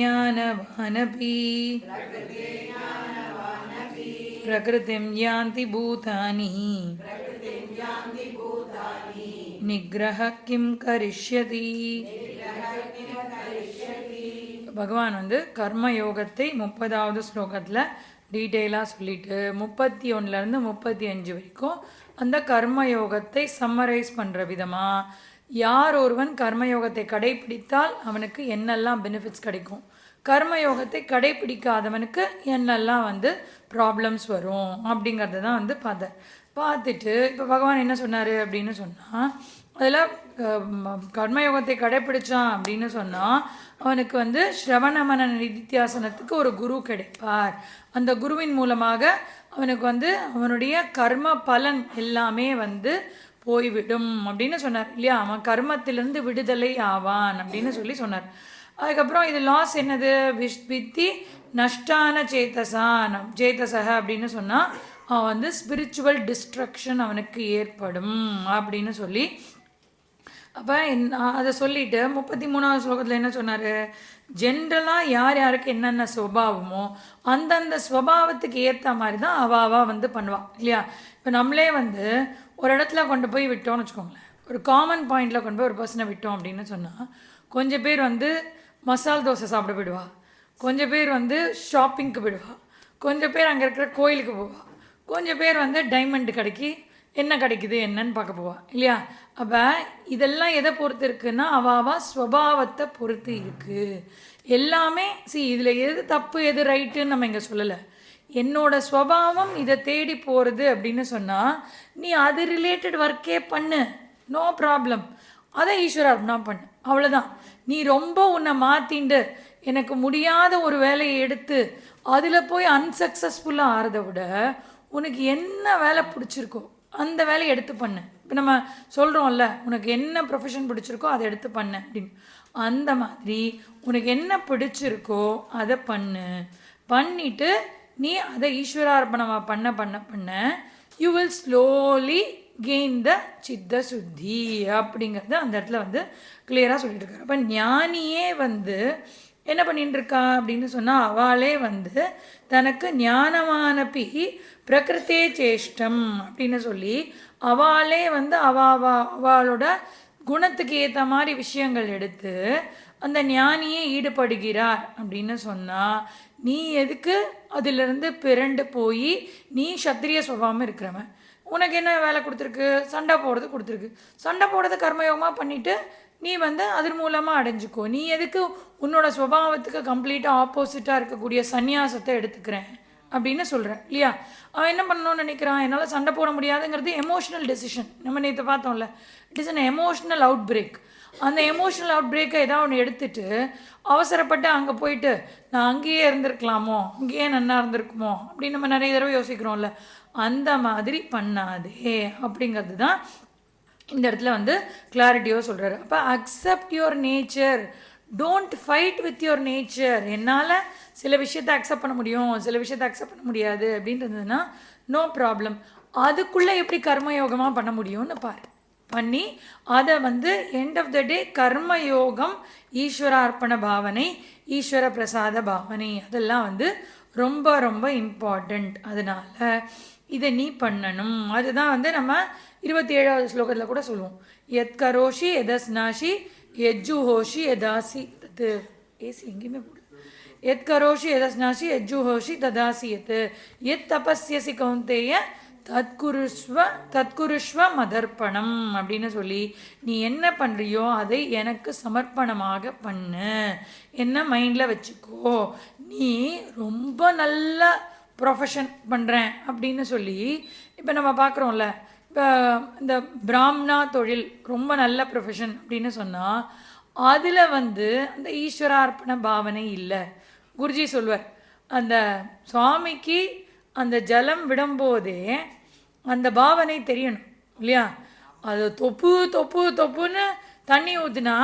ज्ञानवानपि प्रकृतिं यान्ति भूतानि निग्रह किं करिष्यति. பகவான் கர்மயோகத்தை 30வது ஸ்லோகத்தில் டீட்டெயிலாக சொல்லிட்டு 31லேருந்து 35 வரைக்கும் அந்த கர்மயோகத்தை சம்மரைஸ் பண்ணுற விதமாக யார் ஒருவன் கர்மயோகத்தை கடைப்பிடித்தால் அவனுக்கு என்னெல்லாம் பெனிஃபிட்ஸ் கிடைக்கும், கர்மயோகத்தை கடைப்பிடிக்காதவனுக்கு என்னெல்லாம் ப்ராப்ளம்ஸ் வரும் அப்படிங்கிறது தான் பார்த்துட்டு இப்போ பகவான் என்ன சொன்னார் அப்படின்னு சொன்னால், அதில் கர்மயோகத்தை கடைப்பிடிச்சான் அப்படின்னு சொன்னால் அவனுக்கு ஸ்ரவணமன நிதித்தியாசனத்துக்கு ஒரு குரு கிடைப்பார். அந்த குருவின் மூலமாக அவனுக்கு அவனுடைய கர்ம பலன் எல்லாமே போய்விடும் அப்படின்னு சொன்னார் இல்லையா. அவன் கர்மத்திலிருந்து விடுதலை ஆவான் அப்படின்னு சொன்னார். அதுக்கப்புறம் இது லாஸ் என்னது, வித்தி நஷ்டான சேத்தசக அப்படின்னு சொன்னால் அவன் ஸ்பிரிச்சுவல் டிஸ்ட்ரக்ஷன் அவனுக்கு ஏற்படும் அப்படின்னு சொல்லி, அப்போ அதை சொல்லிவிட்டு 33வது ஸ்லோகத்தில் என்ன சொன்னார், ஜென்ரலாக யார் யாருக்கு என்னென்ன ஸ்வபாவமோ அந்தந்த ஸ்வபாவத்துக்கு ஏற்ற மாதிரி தான் அவாவா பண்ணுவாள் இல்லையா. இப்போ நம்மளே ஒரு இடத்துல கொண்டு போய் விட்டோம்னு வச்சுக்கோங்களேன், ஒரு காமன் பாயிண்டில் கொண்டு போய் ஒரு பர்சனை விட்டோம் அப்படின்னு சொன்னால் கொஞ்சம் பேர் மசால் தோசை சாப்பிட போயிடுவா, கொஞ்சம் பேர் ஷாப்பிங்க்கு போயிடுவா, கொஞ்சம் பேர் அங்கே இருக்கிற கோயிலுக்கு போவா, கொஞ்சம் பேர் டைமண்ட் கடைக்கு என்ன கிடைக்குது என்னன்னு பார்க்க போவா இல்லையா. அப்போ இதெல்லாம் எதை பொறுத்து இருக்குன்னா அவாவா ஸ்வபாவத்தை பொறுத்து இருக்குது எல்லாமே. இதில் எது தப்பு எது ரைட்டுன்னு நம்ம இங்கே சொல்லலை. என்னோட ஸ்வபாவம் இதை தேடி போகிறது அப்படின்னு சொன்னால் நீ அது ரிலேட்டட் ஒர்க்கே பண்ணு, நோ ப்ராப்ளம். அதை ஈஸ்வரார்ப்பணா பண்ணு, அவ்வளோதான். நீ ரொம்ப உன்னை மாற்றிண்டு எனக்கு முடியாத ஒரு வேலையை எடுத்து அதில் போய் அன்சக்ஸஸ்ஃபுல்லாக ஆகிறத விட உனக்கு என்ன வேலை பிடிச்சிருக்கோ அந்த வேலையை எடுத்து பண்ணு. இப்போ நம்ம சொல்கிறோம்ல, உனக்கு என்ன ப்ரொஃபஷன் பிடிச்சிருக்கோ அதை எடுத்து பண்ணு அப்படின்னு. அந்த மாதிரி உனக்கு என்ன பிடிச்சிருக்கோ அதை பண்ணிவிட்டு நீ அதை ஈஸ்வரார்ப்பணமாக பண்ண you will slowly gain the சித்த சுத்தி அப்படிங்கிறது அந்த இடத்துல கிளியராக சொல்லிட்டு இருக்காரு. அப்போ ஞானியே என்ன பண்ணிட்டு இருக்கா அப்படின்னு சொன்னால் அவளே தனக்கு ஞானமானபி பிரகிருத்தே சேஷ்டம் அப்படின்னு சொல்லி அவளே அவளோட குணத்துக்கு ஏற்ற மாதிரி விஷயங்கள் எடுத்து அந்த ஞானியே ஈடுபடுகிறார் அப்படின்னு சொன்னால் நீ எதுக்கு அதிலிருந்து பிறண்டு போய் நீ சத்திரிய சுபாவம் இருக்கிறவன், உனக்கு என்ன வேலை கொடுத்துருக்கு, சண்டை போடுறது கொடுத்துருக்கு, சண்டை போடுறது கர்மயோகமாக பண்ணிவிட்டு நீ அதன் மூலமாக அடைஞ்சிக்கோ. நீ எதுக்கு உன்னோட சுபாவத்துக்கு கம்ப்ளீட்டாக ஆப்போசிட்டாக இருக்கக்கூடிய சந்நியாசத்தை எடுத்துக்கிறேன் அப்படின்னு சொல்கிறேன் இல்லையா. அவன் என்ன பண்ணணும்னு நினைக்கிறான், என்னால் சண்டை போட முடியாதுங்கிறது எமோஷ்னல் டெசிஷன். நம்ம நேற்று பார்த்தோம்ல, it is an emotional out break. அந்த எமோஷ்னல் அவுட் பிரேக்கை ஏதாவது ஒன்று எடுத்துட்டு அவசரப்பட்டு அங்கே போயிட்டு நான் அங்கேயே இருந்திருக்கலாமோ, அங்கேயே நன்னா இருந்திருக்குமோ அப்படின்னு நம்ம நிறைய தடவை யோசிக்கிறோம்ல. அந்த மாதிரி பண்ணாதே அப்படிங்கிறது தான் இந்த இடத்துல கிளாரிட்டியாக சொல்கிறாரு. அப்போ accept your nature, don't fight with your nature. என்னால் சில விஷயத்தை அக்செப்ட் பண்ண முடியும், சில விஷயத்தை அக்செப்ட் பண்ண முடியாது அப்படின்றதுன்னா நோ ப்ராப்ளம். அதுக்குள்ளே எப்படி கர்மயோகமாக பண்ண முடியும்னு பண்ணி அதை எண்ட் ஆஃப் த டே கர்மயோகம், ஈஸ்வரார்ப்பண பாவனை, ஈஸ்வர பிரசாத பாவனை அதெல்லாம் ரொம்ப ரொம்ப இம்பார்ட்டண்ட். அதனால் இதை நீ பண்ணணும். அதுதான் நம்ம 27வது ஸ்லோகத்தில் கூட சொல்லுவோம், எத் கரோஷி எதஸ்நாஷி எஜ்ஜுஹோஷி எதாசி தத்து. ஏசி எங்கேயுமே போடு. எத் கரோஷி எதஸ்நாஷி எஜ்ஜுஹோஷி ததாசி எத் தபஸ்யசி கௌந்தேய தத்குருஷ்வ மதர்ப்பணம் அப்படின்னு சொல்லி நீ என்ன பண்ணுறியோ அதை எனக்கு சமர்ப்பணமாக பண்ணு, என்ன மைண்டில் வச்சுக்கோ. நீ ரொம்ப நல்ல ப்ரொஃபஷன் பண்ணுறேன் அப்படின்னு சொல்லி இப்போ நம்ம பார்க்குறோம்ல, இப்போ இந்த பிராமணா தொழில் ரொம்ப நல்ல ப்ரொஃபஷன் அப்படின்னு சொன்னால் அதில் அந்த ஈஸ்வரார்ப்பண பாவனை இல்லை. குருஜி சொல்வார், அந்த சுவாமிக்கு அந்த ஜலம் விடும்போதே அந்த பாவனை தெரியணும் இல்லையா. அது தொப்புன்னு தண்ணி ஊற்றுனா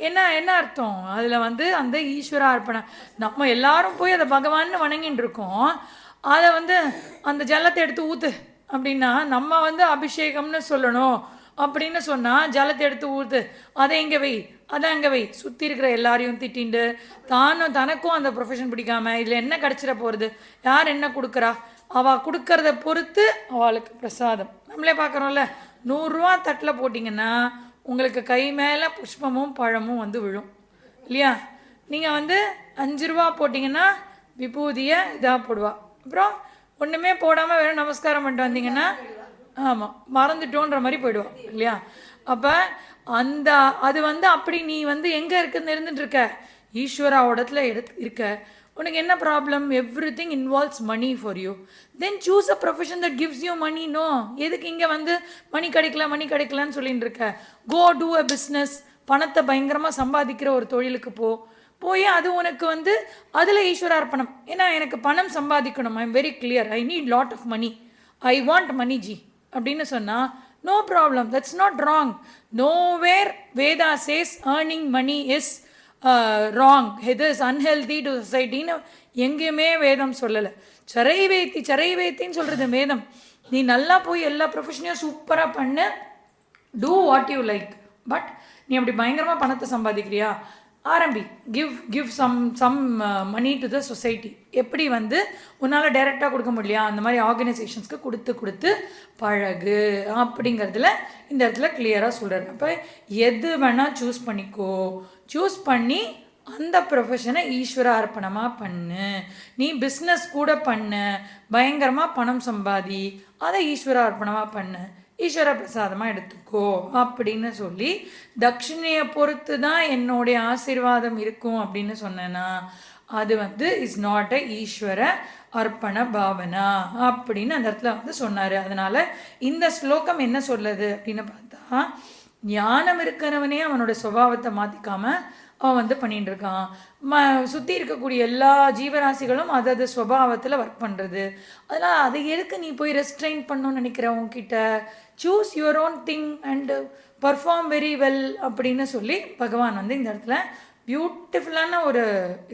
என்ன அர்த்தம், அதில் அந்த ஈஸ்வரார்ப்பணம். நம்ம எல்லாரும் போய் அதை பகவான்னு வணங்கின்னு இருக்கோம், அதை அந்த ஜலத்தை எடுத்து ஊற்று அப்படின்னா நம்ம அபிஷேகம்னு சொல்லணும் அப்படின்னு சொன்னால் ஜலத்தை எடுத்து ஊற்று, அதை எங்கே வை அதான் அங்கே வை. சுற்றி இருக்கிற எல்லாரையும் திட்டிண்டு தனக்கும் அந்த ப்ரொஃபஷன் பிடிக்காம இதில் என்ன கிடச்சிட போகிறது, யார் என்ன கொடுக்குறா, அவள் கொடுக்கறத பொறுத்து அவளுக்கு பிரசாதம். நம்மளே பார்க்குறோம்ல, 100 ரூபா தட்டில் போட்டிங்கன்னா உங்களுக்கு கை மேலே புஷ்பமும் பழமும் வந்து விழும் இல்லையா. நீங்கள் வந்து 5 ரூபா போட்டிங்கன்னா விபூதியை இதாக போடுவா. அப்புறம் ஒன்றுமே போடாமல் வெறும் நமஸ்காரம் பண்ணிட்டு வந்தீங்கன்னா ஆமாம் மறந்துட்டோன்ற மாதிரி போயிடுவா இல்லையா. அப்போ அது வந்து அப்படி நீ வந்து எங்கே இருக்குன்னு இருந்துட்டுருக்க, ஈஸ்வராவோடத்துல இருக்க. உனக்கு என்ன problem? Everything involves money for you. Then choose a profession that gives you money. No, எதுக்கு இங்கே வந்து மணி கிடைக்கலன்னு சொல்லிட்டு இருக்க? Go to a business. பணத்தை பயங்கரமாக சம்பாதிக்கிற ஒரு தொழிலுக்கு போய் அது உனக்கு வந்து அதில் ஈஸ்வரார்ப்பணம். ஏன்னா எனக்கு பணம் சம்பாதிக்கணும், I am very clear, I need lot of money, I want money ஜி அப்படின்னு சொன்னால் no problem, that's not wrong. Nowhere Veda says earning money is wrong, இது இஸ் அன்ஹெல்தி டு சொசைட்டின்னு எங்கேயுமே வேதம் சொல்லலை. சரைவேத்தின்னு சொல்கிறது வேதம். நீ நல்லா போய் எல்லா ப்ரொஃபஷனையும் சூப்பராக பண்ணு, do what you like. But நீ அப்படி பயங்கரமாக பணத்தை சம்பாதிக்கிறியா, ஆரம்பி, give some money to the society. எப்படி வந்து உன்னால் டைரெக்டாக கொடுக்க முடியலையா, அந்த மாதிரி ஆர்கனைசேஷன்ஸ்க்கு கொடுத்து பழகு அப்படிங்கிறதுல இந்த இடத்துல கிளியராக சொல்கிறாரு. அப்போ எது வேணால் சூஸ் பண்ணி அந்த ப்ரொஃபஷனை ஈஸ்வர அர்ப்பணமாக பண்ணு. நீ பிஸ்னஸ் கூட பண்ணு, பயங்கரமாக பணம் சம்பாதி, அதை ஈஸ்வர அர்ப்பணமாக பண்ணு, ஈஸ்வர பிரசாதமாக எடுத்துக்கோ அப்படின்னு சொல்லி, தட்சிணையை பொறுத்து தான் என்னுடைய ஆசீர்வாதம் இருக்கும் அப்படின்னு சொன்னேன்னா அது வந்து இஸ் நாட் அ ஈஸ்வர அர்ப்பண பாவனா அப்படின்னு அந்த இடத்துல வந்து சொன்னார். அதனால் இந்த ஸ்லோகம் என்ன சொல்லுது அப்படின்னு பார்த்தா, ஞானம் இருக்கிறவனே அவனோட சுபாவத்தை மாற்றிக்காமல் அவன் வந்து பண்ணிட்டு இருக்கான். சுற்றி இருக்கக்கூடிய எல்லா ஜீவராசிகளும் அது ஸ்வபாவத்தில் ஒர்க் பண்ணுறது. அதனால் அதை எதுக்கு நீ போய் ரெஸ்ட்ரெயின் பண்ணணும்னு நினைக்கிற? உன்கிட்ட choose your own thing and perform very well அப்படின்னு சொல்லி பகவான் வந்து இந்த இடத்துல பியூட்டிஃபுல்லான ஒரு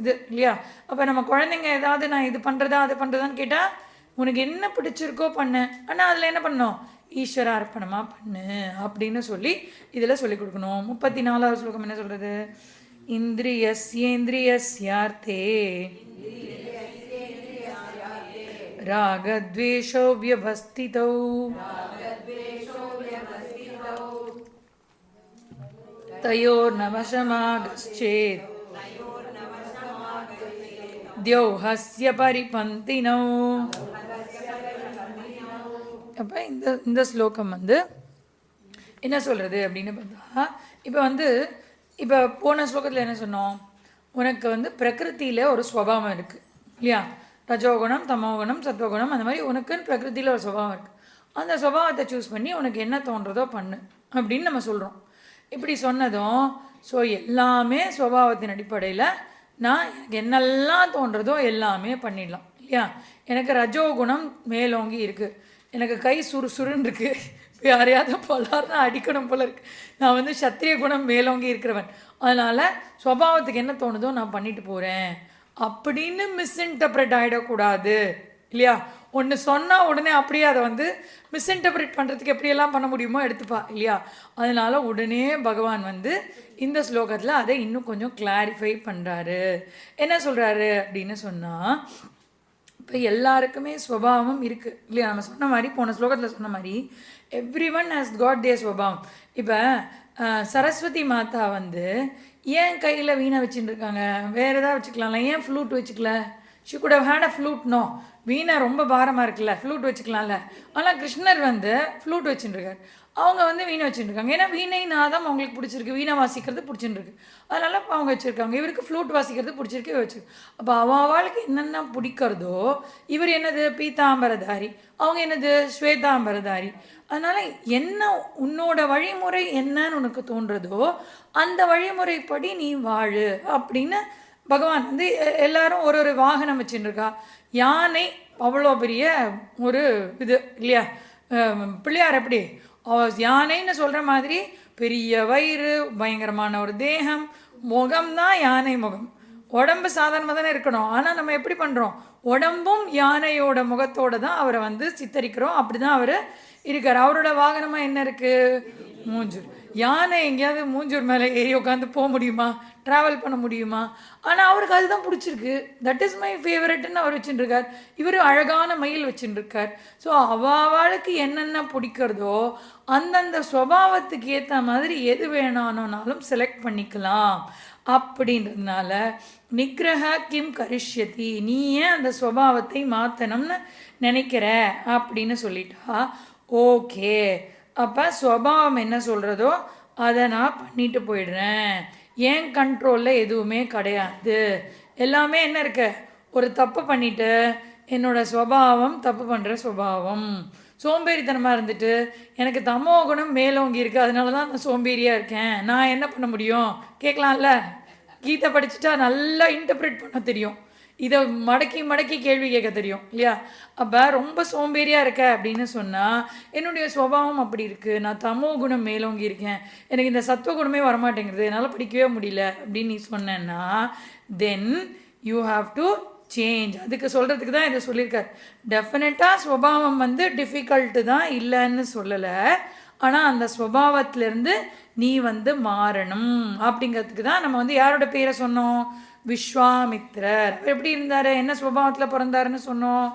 இது இல்லையா. அப்போ நம்ம குழந்தைங்க ஏதாவது நான் இது பண்ணுறதா அது பண்ணுறதான்னு கேட்டால் உனக்கு என்ன பிடிச்சிருக்கோ பண்ணு, ஆனால் அதில் என்ன பண்ணணும், ஈஸ்வர அர்ப்பணமாக பண்ணு அப்படின்னு சொல்லி இதில் சொல்லிக் கொடுக்கணும். 34வது ஸ்லோகம் என்ன சொல்கிறது? இந்திரியஸ்யேந்திரியஸ்யார்த்தே ராகத்வேஷோ வியவஸ்திதௌ தயோர்நவசமாகச்சேத் த்யௌஹஸ்ய பரிபந்தினோ. அப்போ இந்த ஸ்லோகம் வந்து என்ன சொல்கிறது அப்படின்னு பார்த்தா, இப்போ போன ஸ்லோகத்தில் என்ன சொன்னோம், உனக்கு வந்து பிரகிருத்தியில் ஒரு ஸ்வபாவம் இருக்குது இல்லையா, ரஜோகுணம் தமோகுணம் சத்வகுணம், அந்த மாதிரி உனக்குன்னு பிரகிருத்தியில் ஒரு ஸ்வபாவம் இருக்குது. அந்த ஸ்வபாவத்தை சூஸ் பண்ணி உனக்கு என்ன தோன்றதோ பண்ணு அப்படின்னு நம்ம சொல்கிறோம். இப்படி சொன்னதும் எல்லாமே ஸ்வபாவத்தின் அடிப்படையில் நான் எனக்கு என்னெல்லாம் தோன்றதோ எல்லாமே பண்ணிடலாம் இல்லையா. எனக்கு ரஜோகுணம் மேலோங்கி இருக்குது, எனக்கு கை சுறுசுறுன்னு இருக்குது, யாரையாவது போலார்னா அடிக்கணும் போல இருக்குது, நான் வந்து சத்திரிய குணம் மேலோங்கி இருக்கிறவன், அதனால் ஸ்வபாவத்துக்கு என்ன தோணுதோ நான் பண்ணிட்டு போகிறேன் அப்படின்னு மிஸ்இன்டர்பிரட் ஆகிடக்கூடாது இல்லையா. ஒன்று சொன்னால் உடனே அப்படியே அதை வந்து மிஸ்இன்டர்பிரட் பண்ணுறதுக்கு எப்படியெல்லாம் பண்ண முடியுமோ எடுத்துப்பா இல்லையா. அதனால் உடனே பகவான் வந்து இந்த ஸ்லோகத்தில் அதை இன்னும் கொஞ்சம் கிளாரிஃபை பண்ணுறாரு. என்ன சொல்கிறாரு அப்படின்னு சொன்னால், இப்போ எல்லாருக்குமே ஸ்வபாவம் இருக்குது இல்லையா. நம்ம சொன்ன மாதிரி போன ஸ்லோகத்தில் சொன்ன மாதிரி எவ்ரி ஒன் ஹேஸ் காட் தேர் ஸ்வபாவம். இப்போ சரஸ்வதி மாதா வந்து ஏன் கையில் வீணை வச்சுட்டு இருக்காங்க, வேறு எதாவது வச்சுக்கலாம்ல, ஏன் ஃப்ளூட் வச்சுக்கல? She could have had a flute. No, வீணை ரொம்ப பாரமாக இருக்குல்ல, ஃப்ளூட் வச்சுக்கலாம்ல. ஆனால் கிருஷ்ணர் வந்து ஃப்ளூட் வச்சுட்டுருக்கார், அவங்க வந்து வீணை வச்சுட்டுருக்காங்க. ஏன்னா வீணை நாதம் அவங்களுக்கு பிடிச்சிருக்கு, வீணை வாசிக்கிறது பிடிச்சிருக்கு, அதனால் அவங்க வச்சுருக்காங்க. இவருக்கு ஃப்ளூட் வாசிக்கிறது பிடிச்சிருக்கு, வச்சுருக்கு. அப்போ அவளுக்கு என்னென்ன பிடிக்கிறதோ, இவர் என்னது பீதாம்பரதாரி, அவங்க என்னது ஸ்வேதாம்பரதாரி. அதனால் என்ன உன்னோட வழிமுறை என்னன்னு உனக்கு தோன்றதோ அந்த வழிமுறைப்படி நீ வாழு அப்படின்னு பகவான் வந்து எல்லாரும் ஒரு வாகனம் வச்சுருக்கா. யானை அவ்வளோ பெரிய ஒரு இது இல்லையா. பிள்ளையார் எப்படி யானைன்னு சொல்கிற மாதிரி பெரிய வயிறு, பயங்கரமான ஒரு தேகம், முகம்தான் யானை முகம். உடம்பு சாதாரணமாக தானே இருக்கணும், ஆனால் நம்ம எப்படி பண்ணுறோம், உடம்பும் யானையோட முகத்தோடு தான் அவரை வந்து சித்தரிக்கிறோம். அப்படி தான் அவர் இருக்கார். அவரோட வாகனமாக என்ன இருக்குது, மூஞ்சூர். யானை எங்கேயாவது மூஞ்சூர் மேலே ஏறி உட்காந்து போக முடியுமா, ட்ராவல் பண்ண முடியுமா? ஆனால் அவருக்கு அதுதான் பிடிச்சிருக்கு. தட் இஸ் மை ஃபேவரட்னு அவர் வச்சுட்டுருக்கார். இவர் அழகான மயில் வச்சுட்டுருக்கார். ஸோ அவளுக்கு என்னென்ன பிடிக்கிறதோ அந்தந்த ஸ்வபாவத்துக்கு ஏற்ற மாதிரி எது வேணானாலும் செலக்ட் பண்ணிக்கலாம். அப்படின்றதுனால நிகிரக கிம் கரிஷ்யதி, நீ ஏன் அந்த ஸ்வபாவத்தை மாற்றணும்னு நினைக்கிற அப்படின்னு சொல்லிட்டா, ஓகே அப்போ ஸ்வபாவம் என்ன சொல்கிறதோ அதை நான் பண்ணிட்டு போயிடுறேன். ஏன் கண்ட்ரோலில் எதுவுமே கிடையாது. எல்லாமே என்ன இருக்க, ஒரு தப்பு பண்ணிவிட்டு என்னோடய ஸ்வபாவம் தப்பு பண்ணுற ஸ்வபாவம். சோம்பேறித்தனமாக இருந்துட்டு எனக்கு தமோ குணம் மேலோங்கி இருக்குது, அதனால தான் நான் சோம்பேறியாக இருக்கேன். நான் என்ன பண்ண முடியும் கேட்கலாம்ல. கீதை படிச்சுட்டா நல்லா இன்டர்பிரேட் பண்ண தெரியும், இதை மடக்கி மடக்கி கேள்வி கேட்க தெரியும் இல்லையா? அப்போ ரொம்ப சோம்பேறியாக இருக்க அப்படின்னு சொன்னால் என்னுடைய சுபாவம் அப்படி இருக்குது, நான் தமோ குணம் மேலோங்கி இருக்கேன், எனக்கு இந்த சத்துவ குணமே வரமாட்டேங்கிறது, என்னால் படிக்கவே முடியல அப்படின்னு நீ சொன்னேன்னா then you have to change. அதுக்கு சொல்கிறதுக்கு தான் இதை சொல்லியிருக்கார். டெஃபினட்டாக ஸ்வபாவம் டிஃபிகல்ட்டு தான், இல்லைன்னு சொல்லலை. ஆனால் அந்த ஸ்வபாவத்திலேருந்து நீ மாறணும் அப்படிங்கிறதுக்கு தான் நம்ம யாரோட பேரை சொன்னோம், விஸ்வாமித்ரர். அவர் எப்படி இருந்தார், என்ன ஸ்வபாவத்தில் பிறந்தாருன்னு சொன்னோம்,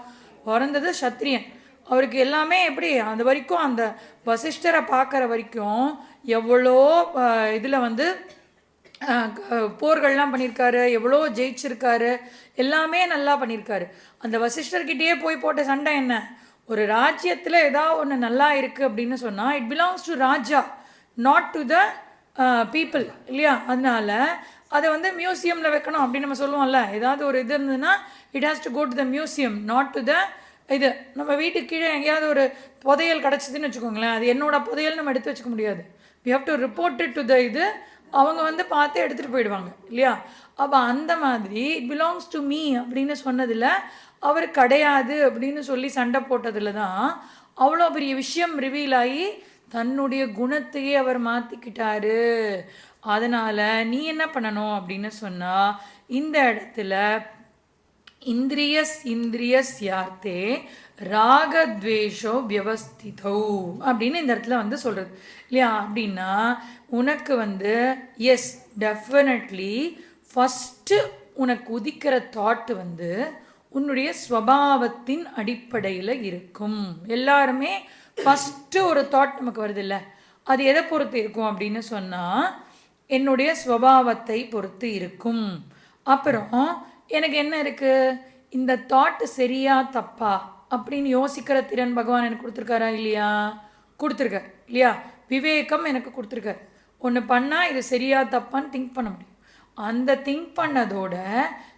பிறந்தது சத்திரியன். அவருக்கு எல்லாமே எப்படி அது வரைக்கும் அந்த வசிஷ்டரை பார்க்குற வரைக்கும் எவ்வளோ இதில் போர்கள்லாம் பண்ணியிருக்காரு, எவ்வளோ ஜெயிச்சிருக்காரு, எல்லாமே நல்லா பண்ணியிருக்காரு. அந்த வசிஷ்டர்கிட்டயே போய் போட்ட சண்டை என்ன, ஒரு ராஜ்யத்தில் ஏதாவது ஒன்று நல்லா இருக்குது அப்படின்னு சொன்னால் it belongs to Raja, not to the people இல்லையா? அதனால அதை மியூசியமில் வைக்கணும் அப்படின்னு நம்ம சொல்லுவோம்ல. ஏதாவது ஒரு இது இருந்ததுன்னா it has to go to the museum, not to the இது. நம்ம வீட்டுக்கு கீழே எங்கேயாவது ஒரு புதையல் கிடச்சிதுன்னு வச்சுக்கோங்களேன், அது என்னோட புதையல் நம்ம எடுத்து வச்சுக்க முடியாது. We have to report it to the இது, அவங்க பார்த்து எடுத்துகிட்டு போயிடுவாங்க இல்லையா? அப்போ அந்த மாதிரி இட் பிலாங்ஸ் டு மீ அப்படின்னு சொன்னதில் அவர் கிடையாது அப்படின்னு சொல்லி சண்டை போட்டதில் தான் அவ்வளோ பெரிய விஷயம் ரிவீல் ஆகி தன்னுடைய குணத்தையே அவர் மாற்றிக்கிட்டாரு. அதனால் நீ என்ன பண்ணணும் அப்படின்னு சொன்னால், இந்த இடத்துல இந்திரியஸ் யார்த்தே ராகத்வேஷோ வியவஸ்திதோ அப்படின்னு இந்த இடத்துல சொல்கிறது இல்லையா? அப்படின்னா உனக்கு எஸ் டெஃபினெட்லி ஃபஸ்ட்டு உனக்கு உதிக்கிற தாட்டு உன்னுடைய ஸ்வபாவத்தின் அடிப்படையில் இருக்கும். எல்லாருமே ஃபஸ்ட்டு ஒரு தாட் நமக்கு வருது இல்லை, அது எதை பொறுத்து இருக்கும் அப்படின்னு சொன்னால் என்னுடைய ஸ்வபாவத்தை பொறுத்து இருக்கும். அப்புறம் எனக்கு என்ன இருக்குது, இந்த தாட்டு சரியா தப்பா அப்படின்னு யோசிக்கிற திறன் பகவான் எனக்கு கொடுத்துருக்காரா இல்லையா? கொடுத்துருக்கார் இல்லையா? விவேகம் எனக்கு கொடுத்துருக்கார். ஒன்று பண்ணால் இது சரியா தப்பான்னு திங்க் பண்ண முடியும். அந்த திங்க் பண்ணதோட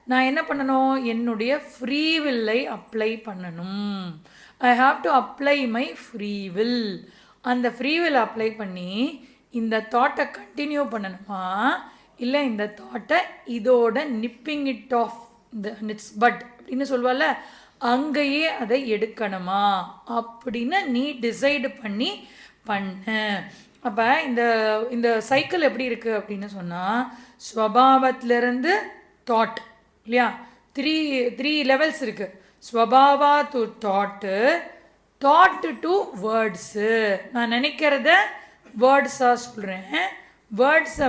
நான் என்ன பண்ணணும், என்னுடைய ஃப்ரீ வில்லை அப்ளை பண்ணணும். I have to apply my free will. அந்த ஃப்ரீ வில் அப்ளை பண்ணி இந்த தாட்டை கண்டினியூ பண்ணணுமா, இல்லை இந்த தாட்டை இதோட நிப்பிங் இட் ஆஃப் இந்த இட்ஸ் பட் அப்படின்னு சொல்லுவாள்ல, அங்கேயே அதை எடுக்கணுமா அப்படின்னு நீ டிசைடு பண்ணி பண்ணு. அப்போ இந்த இந்த சைக்கிள் எப்படி இருக்குது அப்படின்னு சொன்னால், ஸ்வபாவத்திலிருந்து தாட் இல்லையா, த்ரீ லெவல்ஸ் இருக்குது. Swabhava to thought, thought to words. நான் நினைக்கிறத வேர்ட்ஸாக சொல்கிறேன், வேர்ட்ஸை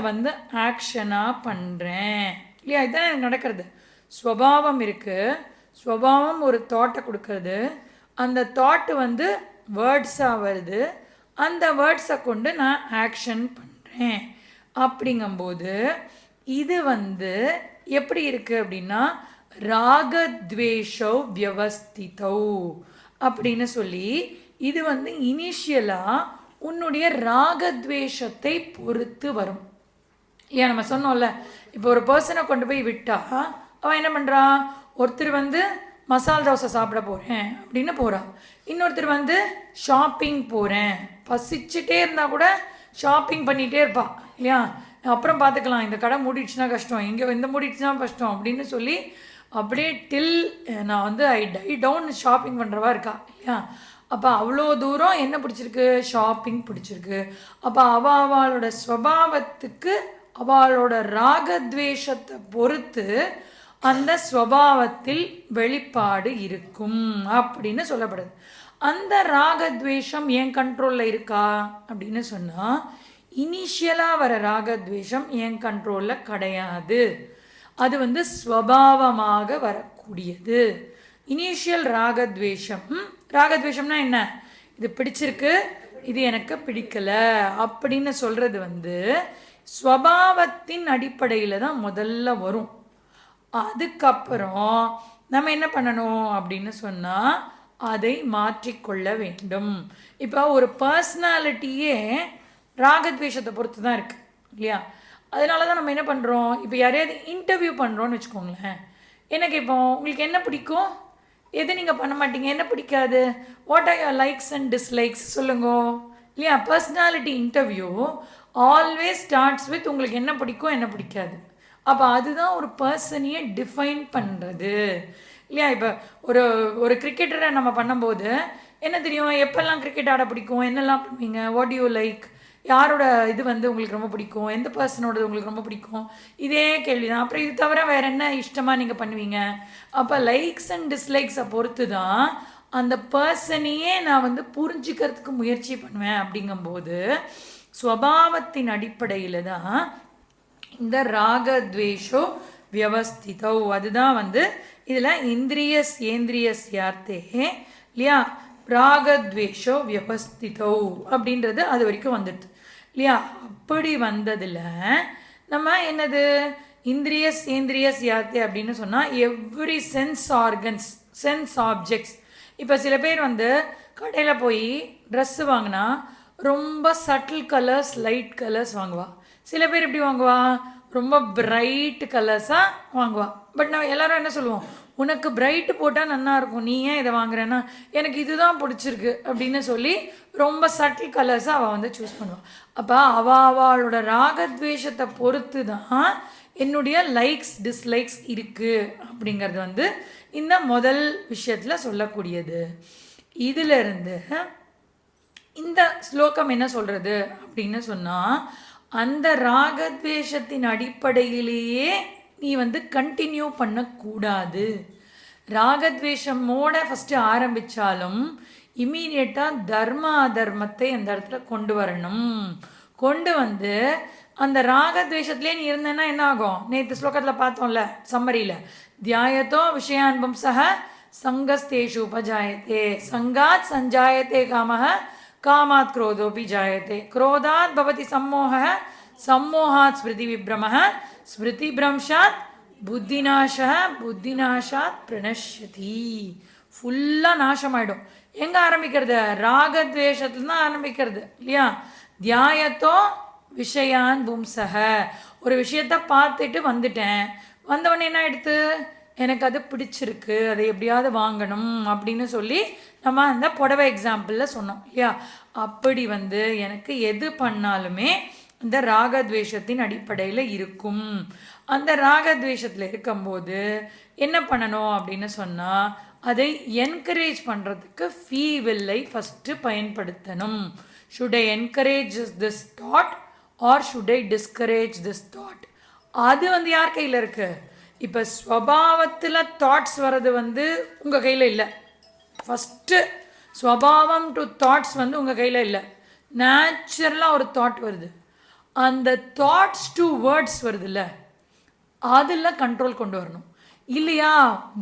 ஆக்ஷனாக பண்ணுறேன் இல்லையா? இதுதான் எனக்கு நடக்கிறது. ஸ்வபாவம் இருக்குது, ஸ்வபாவம் ஒரு தாட்டை கொடுக்கறது, அந்த தாட்டு வேர்ட்ஸாக வருது, அந்த வேர்ட்ஸை கொண்டு நான் ஆக்ஷன் பண்ணுறேன். அப்படிங்கும்போது இது எப்படி இருக்குது அப்படின்னா ராகத்வேஷோ வியவஸ்திதோ அப்படின்னு சொல்லி இது இனிஷியலாக உன்னுடைய ராகத்வேஷத்தை பொறுத்து வரும். ஏன் நம்ம சொன்னோம்ல, இப்போ ஒரு பர்சனை கொண்டு போய் விட்டா அவன் என்ன பண்ணுறான், ஒருத்தர் மசால் தோசை சாப்பிட போகிறேன் அப்படின்னு போகிறான், இன்னொருத்தர் ஷாப்பிங் போகிறேன், பசிச்சுட்டே இருந்தால் கூட ஷாப்பிங் பண்ணிகிட்டே இருப்பான் இல்லையா? அப்புறம் பார்த்துக்கலாம், இந்த கடை மூடிடுச்சுன்னா கஷ்டம், இங்கே இந்த மூடிடுச்சுன்னா கஷ்டம் அப்படின்னு சொல்லி அப்படியே டில் நான் ஐ டை டவுன் ஷாப்பிங் பண்ணுறவா இருக்கா இல்லையா? அப்போ அவ்வளோ தூரம் என்ன பிடிச்சிருக்கு, ஷாப்பிங் பிடிச்சிருக்கு. அப்போ அவளோட ஸ்வபாவத்துக்கு அவளோட ராகத்வேஷத்தை பொறுத்து அந்த ஸ்வபாவத்தில் வெளிப்பாடு இருக்கும் அப்படின்னு சொல்லப்படுது. அந்த ராகத்வேஷம் என் கண்ட்ரோலில் இருக்கா அப்படின்னு சொன்னால், இனிஷியலாக வர ராகத்வேஷம் என் கண்ட்ரோலில் கிடையாது. அது வந்து ஸ்வபாவமாக வரக்கூடியது. இனிஷியல் ராகத்வேஷம்னா என்ன? இது பிடிச்சிருக்கு, இது எனக்கு பிடிக்கல அப்படின்னு சொல்கிறது வந்து ஸ்வபாவத்தின் அடிப்படையில் தான் முதல்ல வரும். அதுக்கப்புறம் நம்ம என்ன பண்ணணும் அப்படின்னு சொன்னால் அதை மாற்றிக்கொள்ள வேண்டும். இப்போ ஒரு பர்சனாலிட்டியே ராகத்வேஷத்தை பொறுத்து தான் இருக்குது இல்லையா? அதனால தான் நம்ம என்ன பண்ணுறோம், இப்போ யாரையாவது இன்டர்வியூ பண்ணுறோன்னு வச்சுக்கோங்களேன், என்ன கேட்போம், உங்களுக்கு என்ன பிடிக்கும், எது நீங்கள் பண்ண மாட்டீங்க, என்ன பிடிக்காது, what are your likes and dislikes சொல்லுங்க இல்லையா? Personality interview always starts with உங்களுக்கு என்ன பிடிக்கும் என்ன பிடிக்காது. அப்போ அதுதான் ஒரு பர்சனையே டிஃபைன் பண்ணுறது இல்லையா? இப்போ ஒரு ஒரு கிரிக்கெட்டரை நம்ம பண்ணும்போது என்ன தெரியும், எப்பெல்லாம் கிரிக்கெட் ஆட பிடிக்கும், என்னெல்லாம் பண்ணுவீங்க, வாட் யூ லைக், யாரோட இது வந்து உங்களுக்கு ரொம்ப பிடிக்கும், எந்த பர்சனோடது உங்களுக்கு ரொம்ப பிடிக்கும், இதே கேள்வி தான். அப்புறம் இது தவிர வேறு என்ன இஷ்டமாக நீங்கள் பண்ணுவீங்க. அப்போ லைக்ஸ் அண்ட் டிஸ்லைக்ஸை பொறுத்து தான் அந்த பர்சனையே நான் வந்து புரிஞ்சுக்கிறதுக்கு முயற்சி பண்ணுவேன். அப்படிங்கும்போது ஸ்வபாவத்தின் அடிப்படையில் தான் இந்த ராகத்வேஷோ வியவஸ்திதோ, அதுதான் வந்து இதில் இந்திரியஸ் ஏந்திரியஸ் யார்த்தே இல்லையா, ராகத்வேஷோ வியவஸ்திதோ அப்படின்றது அது வரைக்கும் வந்துடுது இல்லையா? அப்படி வந்ததில் நம்ம என்னது இந்திரியஸ் ஏந்திரியஸ் யார்த்தே அப்படின்னு சொன்னால் every sense organs, sense objects. இப்போ சில பேர் வந்து கடையில் போய் ட்ரெஸ்ஸு வாங்கினா ரொம்ப சட்டில் கலர்ஸ், லைட் கலர்ஸ் வாங்குவா. சில பேர் எப்படி வாங்குவா, ரொம்ப பிரைட் கலர்ஸாக வாங்குவா. பட் நம்ம எல்லோரும் என்ன சொல்லுவோம், உனக்கு பிரைட்டு போட்டால் நல்லா இருக்கும், நீ ஏன் இதை வாங்குறேன்னா எனக்கு இதுதான் பிடிச்சிருக்கு அப்படின்னு சொல்லி ரொம்ப சட்டில் கலர்ஸாக அவள் வந்து சூஸ் பண்ணுவாள். அப்போ அவளோட ராகத்வேஷத்தை பொறுத்து தான் என்னுடைய லைக்ஸ் டிஸ்லைக்ஸ் இருக்குது அப்படிங்கிறது வந்து இந்த முதல் விஷயத்தில் சொல்லக்கூடியது. இதிலிருந்து இந்த ஸ்லோகம் என்ன சொல்கிறது அப்படின்னு சொன்னால், அந்த ராகத்வேஷத்தின் அடிப்படையிலேயே நீ வந்து கண்டினியூ பண்ணக்கூடாது. ராகத்வேஷமோட ஃபஸ்ட்டு ஆரம்பித்தாலும் இம்மீடியட்டாக தர்ம அதர்மத்தை அந்த இடத்துல கொண்டு வரணும். கொண்டு வந்து அந்த ராகத்வேஷத்துலேயே நீ இருந்தேன்னா என்ன ஆகும், நேற்று ஸ்லோகத்தில் பார்த்தோம்ல சம்மரியில், தியாயத்தோ விஷயான்பம் சக சங்கஸ்தேஷு உபஜாயத்தே சங்காத் சஞ்சாயத்தே காமஹ காமாத் क्रोधोपि जायते क्रोधात् भवति सम्मोहः सम्मोहात् स्मृति विभ्रमः स्मृति भ्रंशात् बुद्धिनाशः बुद्धिनाशात् प्रणश्यति. ஃபுல்லாக நாசமாயிடும். எங்கே ஆரம்பிக்கிறது, ராகத்வேஷத்துல தான் ஆரம்பிக்கிறது இல்லையா? தியாயத்தோ விஷயான் பும்சக, ஒரு விஷயத்தை பார்த்துட்டு வந்துட்டேன், வந்தவொடனே என்ன ஆயிடுத்து, எனக்கு அது பிடிச்சிருக்கு, அதை எப்படியாவது வாங்கணும் அப்படின்னு சொல்லி நம்ம அந்த புடவை எக்ஸாம்பிளில் சொன்னோம் இல்லையா? அப்படி வந்து எனக்கு எது பண்ணாலுமே இந்த ராகத்வேஷத்தின் அடிப்படையில் இருக்கும். அந்த ராகத்வேஷத்தில் இருக்கும்போது என்ன பண்ணணும் அப்படின்னு சொன்னால், அதை என்கரேஜ் பண்ணுறதுக்கு ஃபீவில்லை ஃபஸ்ட்டு பயன்படுத்தணும். Should I encourage this thought or should I discourage this thought? அது வந்து யார் கையில் இருக்குது? இப்போ ஸ்வபாவத்தில் தாட்ஸ் வர்றது வந்து உங்கள் கையில் இல்லை. ஃபஸ்ட்டு ஸ்வபாவம் டு தாட்ஸ் வந்து உங்கள் கையில் இல்லை. நேச்சுரலாக ஒரு தாட் வருது, அந்த தாட்ஸ் டு வேர்ட்ஸ் வருதுல்ல, அதில் கண்ட்ரோல் கொண்டு வரணும் இல்லையா?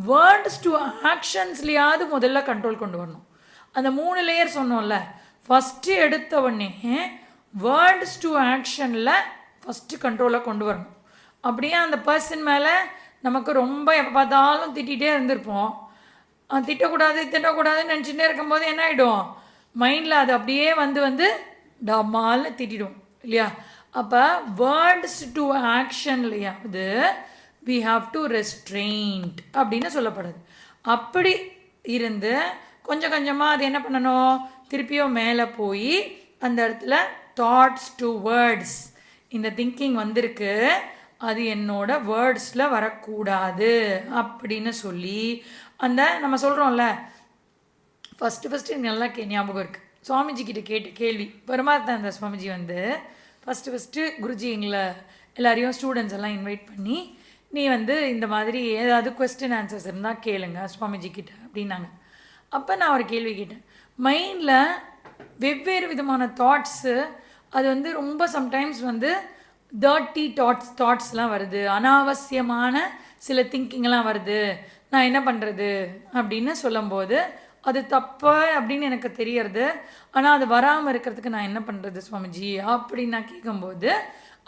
வேர்ட்ஸ் டு ஆக்ஷன்ஸ்லையாவது முதல்ல கண்ட்ரோல் கொண்டு வரணும். அந்த 3 லேயர் சொன்னோம்ல, ஃபஸ்ட்டு எடுத்த உடனே வேர்ட்ஸ் டு ஆக்ஷனில் ஃபஸ்ட்டு கண்ட்ரோலை கொண்டு வரணும். அப்படியே அந்த பர்சன் மேலே நமக்கு ரொம்ப எப்போ பார்த்தாலும் திட்டிகிட்டே இருந்திருப்போம், திட்டக்கூடாதுன்னு நினச்சிட்டே இருக்கும்போது என்ன ஆகிடும், மைண்டில் அது அப்படியே வந்து டமால்னு திட்டிடும் இல்லையா? அப்போ வேர்ட்ஸ் டு ஆக்ஷன்லையாவது வி ஹாவ் டு ரெஸ்ட்ரெயின்ட் அப்படின்னு சொல்லப்படுது. அப்படி இருந்து கொஞ்சம் கொஞ்சமாக அது என்ன பண்ணணும், திருப்பியும் மேலே போய் அந்த இடத்துல தாட்ஸ் டு வேர்ட்ஸ், இந்த திங்கிங் வந்திருக்கு, அது என்னோட வேர்ட்ஸில் வரக்கூடாது அப்படின்னு சொல்லி அந்த நம்ம சொல்கிறோம்ல, ஃபஸ்ட்டு நல்லா ஞாபகம் இருக்குது, சுவாமிஜிக்கிட்ட கேட்ட கேள்வி. பரமாத்மானந்த சுவாமிஜி வந்து ஃபஸ்ட்டு குருஜி எங்களை எல்லாரையும் ஸ்டூடெண்ட்ஸ் எல்லாம் இன்வைட் பண்ணி, நீ வந்து இந்த மாதிரி ஏதாவது கொஸ்டின் ஆன்சர்ஸ் இருந்தால் கேளுங்க சுவாமிஜிக்கிட்ட அப்படின்னாங்க. அப்போ நான் ஒரு கேள்வி கேட்டேன், மைண்டில் வெவ்வேறு விதமான தாட்ஸு அது வந்து ரொம்ப சம்டைம்ஸ் வந்து டர்ட்டி தாட்ஸ்லாம் வருது, அனாவசியமான சில திங்கிங்லாம் வருது, நான் என்ன பண்ணுறது அப்படின்னு சொல்லும்போது அது தப்பு அப்படின்னு எனக்கு தெரியறது. ஆனால் அது வராமல் இருக்கிறதுக்கு நான் என்ன பண்ணுறது சுவாமிஜி அப்படின்னு நான் கேட்கும்போது